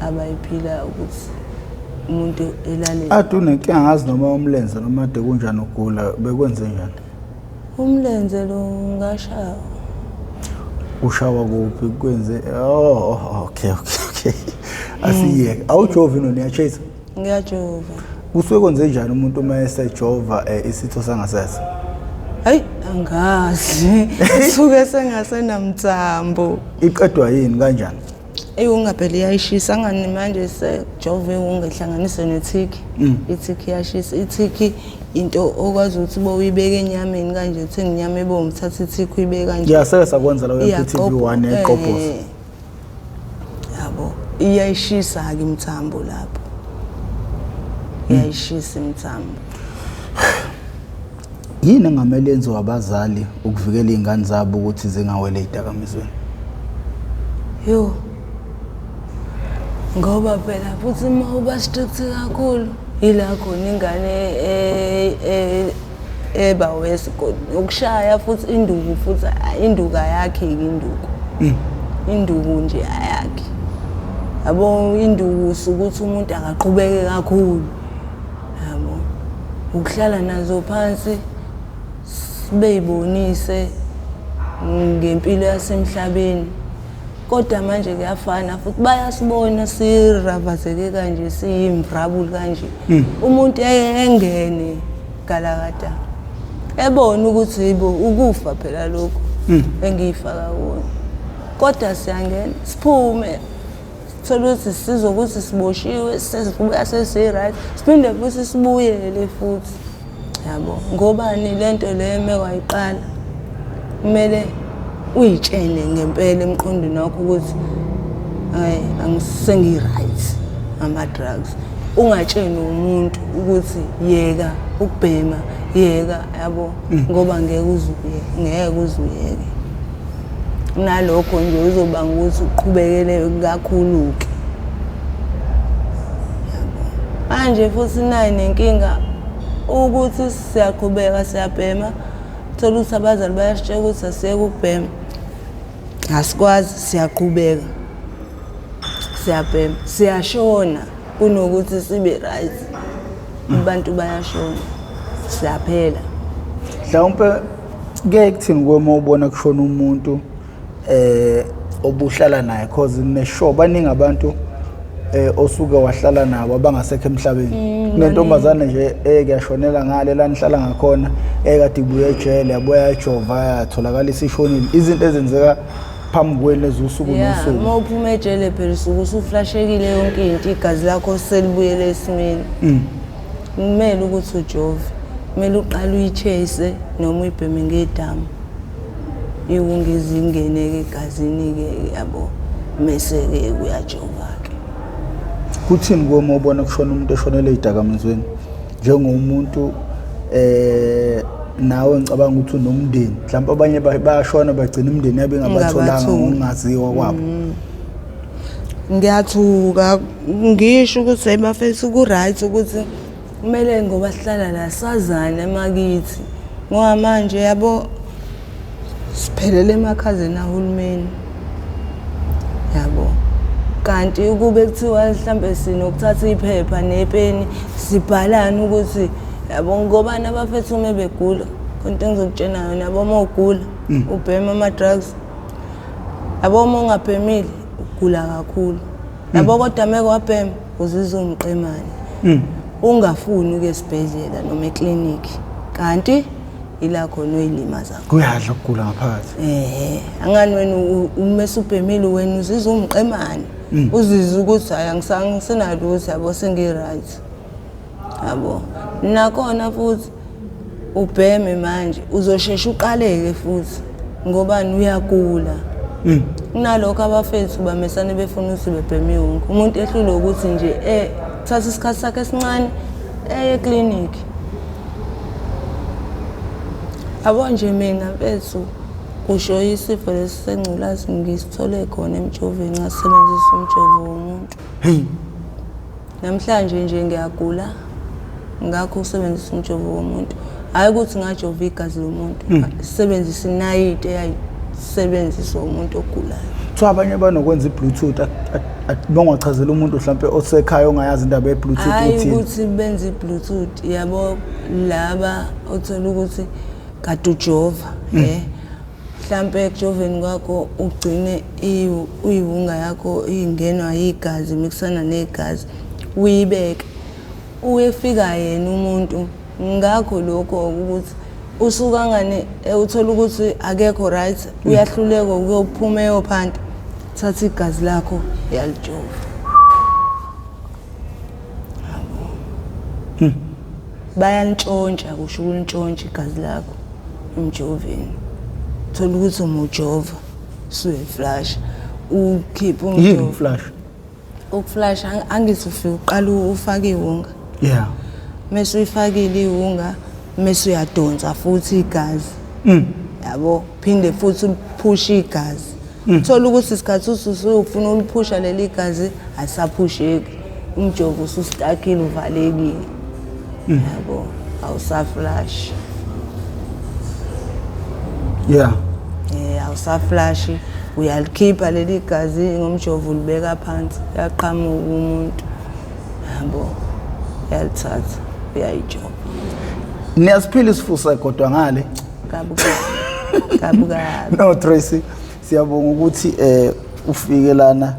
abayiphila ukuthi umuntu elale ade unenkinga ngazi noma umlenze noma ade kunjani ugula bekwenze njani umlenze lo ngashawa ushawa kuphi kwenze okay asiyeke awujovi nona uyachase ngiyajova kusuke kwenze njani umuntu uma esejova isitho sangasese? Hayi angazi suke sengasenamtsambo. Iqedwa yini kanjani? Ungaphela iyayishisa ngani manje sejove ungehlanganise nethiki. Ithiki yashisa, ithiki into okwazi ukuthi bo uyibeke enyameni kanje uthenga inyama ebomvu uthatha ithiki uyibeke kanje. Ngiyaseke sakwenza la kwe-PTV1 eqophoza. Yabo iyayishisa ke imthambo lapho. Iyayishisa imthambo. Yini engamele yenziwe abazali ukuvikela izingane zabo ukuthi zingawele idakamizweni? Yo. Ngoba phela futhi uma uba strict kakhulu ila khona ingane eba wesikole ukushaya futhi induku futhi induku ayakhe induku. Induku nje ayakhe. Yabo induku ukuthi umuntu akaqhubeke kakhulu. Yabo. Ukuhlala nazo phansi beyibonise ngempilo yasemhlabeni. Kodwa manje kuyafana futhi bayasibona siravazeke kanje siyimvrabuli kanje. Umuntu engene galakada ebona ukuthi yibo ukufa phela lokho engiyifaka kuona. Kodwa siyangena siphume sithola ukuthi sizokuthi siboshiwe sesibuya sesi-right siphinde futhi sibuyele futhi. Yabo ngobani lento le mekwayiqala kumele uyitshele ngempela emqondweni wakho ukuthi hayi angisengi-right ama drugs. Ungatsheni umuntu ukuthi yeka ukubhema yeka yabo ngoba ngeke uzuyeke. Nalokho nje uzobanga ukuthi uqhubekele kakhulu ke. Yabo. Manje futhi nayi nenkinga ukuthi siyaqhubeka siyabhema thola ukuthi abazali bayasitshela ukuthi asiyeke ukubhema. Asikwazi siyaqhubeka. Siyabhema siyashona kunokuthi sibe right. Abantu bayashona. Siyaphela. Mhlawumbe ke kuthini kwema ubona kushona umuntu obuhlala naye cause neshow baningi abantu osuke wahlala nabo abangasekho emhlabeni. Kunentombazane nje kuyashonela ngale la nihlala ngakhona ekade ibuye ejele yabuya ejova yatholakala isishonile. Izinto ezenzeka phambi kwenu ezusuku nosuku. Uma uphuma ejele phela usuke usuflashekile yonke into igazi lakho selibuyele esimeni. Kumele ukuthi ujove. Kumele uqale uyichase noma uyibheme ngedamu. Ikungizingene ke egazini ke yabo. Mase ke uyajova ke. Kuthini kwema ubona kushona umuntu eshonele idakamizweni njengomuntu nawe ngicabanga ukuthi unomndeni mhlawumbe abanye bayashona bagcina umndeni yabe ngabatholanga ngokungaziwa kwabo. Ngiyathuka ngisho ukuthi ayibafethu ku right ukuthi kumele ngoba sihlala la sazana emakithi ngoba manje yabo siphelele emakhazeni ahulumeni. Yabo. Kanti ukube kuthiwa mhlambe sinokuthatha iphepha nepeni sibhalana ukuthi yabo ngobani abafethu uma begula konke engizokutshena yona yabo uma ugula ubhema ama drugs yabo uma ungabhemile ugula kakhulu yabo kodwa meke wabhema uzizwa umqemane ungafuni uke esibhedlela noma ekliniki kanti ila khona oyilimaza kuyadla ukugula ngaphakathi. Angani wena uma usubhemile wena uzizwa umqemane uzizwa ukuthi hayi angisenalo ukuthi yabo sengi-right. Yabo nakhona futhi ubheme manje uzoshesha uqaleke futhi ngobani uyagula. Kunalokho abafethu bamesane befuna ukuthi bebheme yonke umuntu ehlule ukuthi nje thatha isikhathi sakhe esincane ekliniki. Abo nje mina mfethu kusho isifo lesengculazi ngisithole khona emjoveni ngasebenzisa umjovo womuntu. Namhlanje nje ngiyagula ngakho usebenzisa umjovo womuntu. Hayi ukuthi ngajova igazi lomuntu. Sisebenzisa inayiti eyayisebenzisa umuntu ogulayo. So abanye banokwenza iBluetooth bangachazela umuntu mhlawumbe osekhaya ongayazi indaba yeBluetooth uthini. Hayi ukuthi benze iBluetooth yabo laba othola ukuthi kade ujova mhlambe ekujoveni kwakho ugcine uyivunga yakho ingenwa yigazi mixana negazi uyibeke uyefika yena umuntu ngakho lokho ukuthi usuka ngane uthola ukuthi akekho right uyahluleka ukuyophuma eyophanda thatha igazi lakho yalijova bayantshontsha kusho ukulintshontsha igazi lakho umjoveni thola ukuthi umujova suyeflash ukhipha umjovo flash ukuflash angithi ufike uqala ufake iwunga yeah mase uyifakile iwunga mase uyadonsa futhi igazi yabo phinde futhi uphushe igazi thola ukuthi isikhathi usufuna uliphusha leli gazi asaphusheki umjovo usustakile uvalekile yabo awusaflash yeah awusaflash uyalikhipha leli gazi ngomjovo ulibeka phansi yaqhamuka umuntu yabo yalithatha uyayijova niyasiphila isifusa kodwa ngale kabuka no Tracy siyabonga ukuthi ufike lana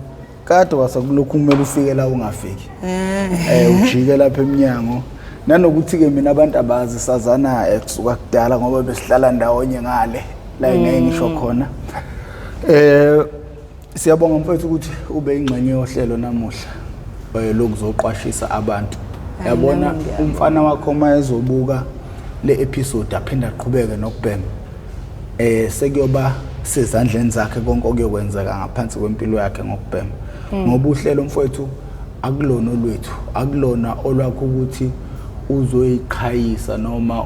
kade wasakulokhu kumele ufike la ungafiki ujike lapha eminyango nanokuthi ke mina abantu abazi sazana kusuka kudala ngoba besihlala ndawonye ngale la ngeke ngisho khona siyabonga mfethu ukuthi ube ingxenye yohlelo namuhla lokuzoqwashisa abantu yabona umfana wakho mayezobuka le episode aphinda aqhubeke nokubhema sekuyoba sezandleni zakhe konke okuyokwenzeka ngaphansi kwempilo yakhe ngokubhema ngoba uhlelo mfethu akulona olwethu akulona olwakho ukuthi uzoyiqhayisa noma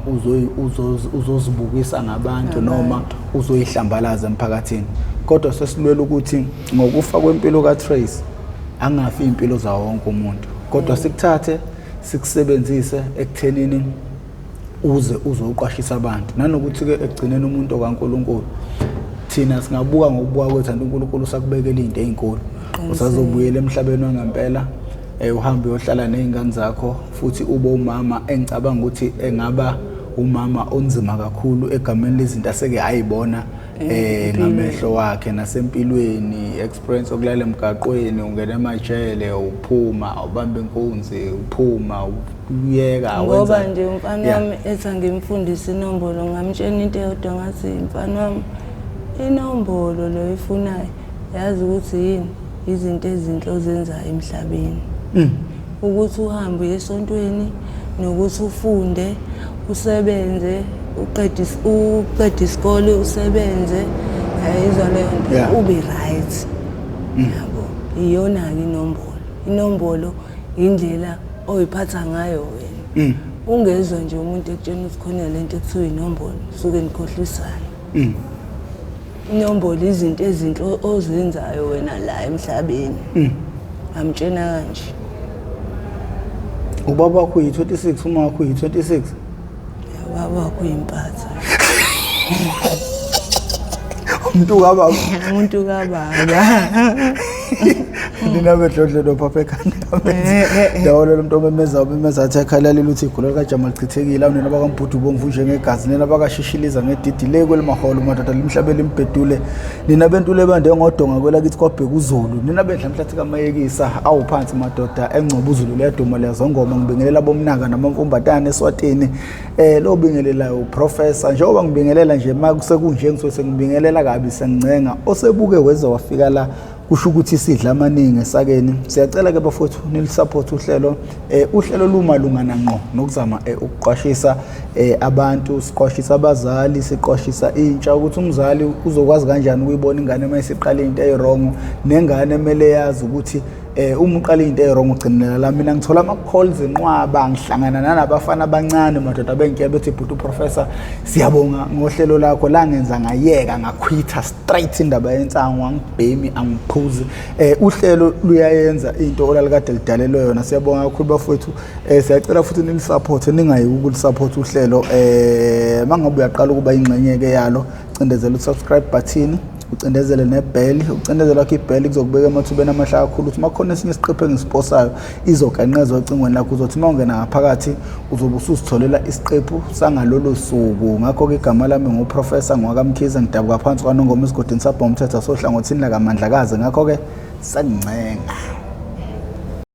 uzozibukisa ngabantu noma uzoyihlambalaza emphakathini kodwa sesilwela ukuthi ngokufa kwempilo kaTrace angafi impilo zawo wonke umuntu kodwa sikuthathe sikusebenzise ekuthenini uze uzoqwashisa abantu nanokuthi ke ekugcineni umuntu okaNkuluNkulu thina singabuka ngokubuka kwethu uNkulunkulu usakubekela izinto ezinkulu usazobuyela emhlabeni wangempela uhambe uyohlala nezingane zakho futhi ube umama engicabanga ukuthi engaba umama onzima kakhulu egameni lezinto aseke ayibona ngamehlo wakhe nasempilweni experience okulala emgaqweni ungena emajele uphuma ubamba inkunzi uphuma uyeka ngoba nje umfana wami ethi ngimfundise inombolo ngamtshela into eyodwa ngathi mfana wami inombolo lo ifunayo yazi ukuthi yini izinto ezinhle ozenzayo emhlabeni ukuthi uhambe esontweni nokuthi ufunde usebenze uqede isikole usebenze ayizwa leyo nto ube right yabo iyona ke inombolo indlela oyiphatha ngayo wena ungezwe nje umuntu ekutshena ukuthi khona lento ekuthiwa inombolo suke nikhohlisana inombolo izinto ezinhle ozenzayo wena la emhlabeni amtshena kanje ubaba wakho yi26 uma wakho yi26 baba wakho impatha umuntu kababa Nina bedlodlo phapha ekhanda ndawolo lo muntu omemeza athi ekhalela ukuthi igolo kaJamal chithekile awunina bakaMbhudu bomvu njengegazi nina bakashishiliza ngedidi le kwelimaholo madoda limhlabela imbedule nina bentule bande ngodonga kwela kithi kwabheka uZulu nina bedla mhlathi kamayekisa awuphansi madoda engcoba uZulu leduma lezongoma ngibingelela bomnaka namamfumbatane eSwatini lo bingelelayo uprofessor njengoba ngibingelela nje makusekunje ngizose ngibingelela kabi sengincenga osebuke weza wafika la kusho ukuthi isidla amaningi esakeni siyacela ke bafowethu nilisupport uhlelo uhlelo lumalungana ngqo nokuzama ukuqwashisa abantu siqwashisa abazali siqwashisa intsha ukuthi umzali uzokwazi kanjani ukuyibona ingane mayisiqala into eyirong nengane emele yazi ukuthi uma uqala into eyirong ugcinela la mina ngithola ama calls enqwaba ngihlangana nalabafana abancane madoda benke bethi bhuti professor siyabonga ngohlelo lakho la ngenza ngayeka ngakhwitha straight indaba yensango angibhemi angiphuzi uhlelo luyayenza into olalikade lidalelwe yona siyabonga kakhulu bafowethu siyacela futhi nilisupport ningayiki ukulisupport uhlelo mangabe uyaqala ukuba ingxenye ke yalo cindezela usubscribe button ucindezele nebell ucindezela wakhe ibell kuzokubeka emathubeni amahlaka kakhulu ukuthi makhona esinye isiqephu engisiposayo izoganqezwa ocingweni lakho uzothi mawungena ngaphakathi uzobe usuzitholela isiqephu sangalolo suku ngakho ke igama lami nguprofessor ngwakamkhize ngidabuka phansi kwaNongoma esigodini sabha umthetho sohlangothini lakamandlakazi ngakho ke sangincenga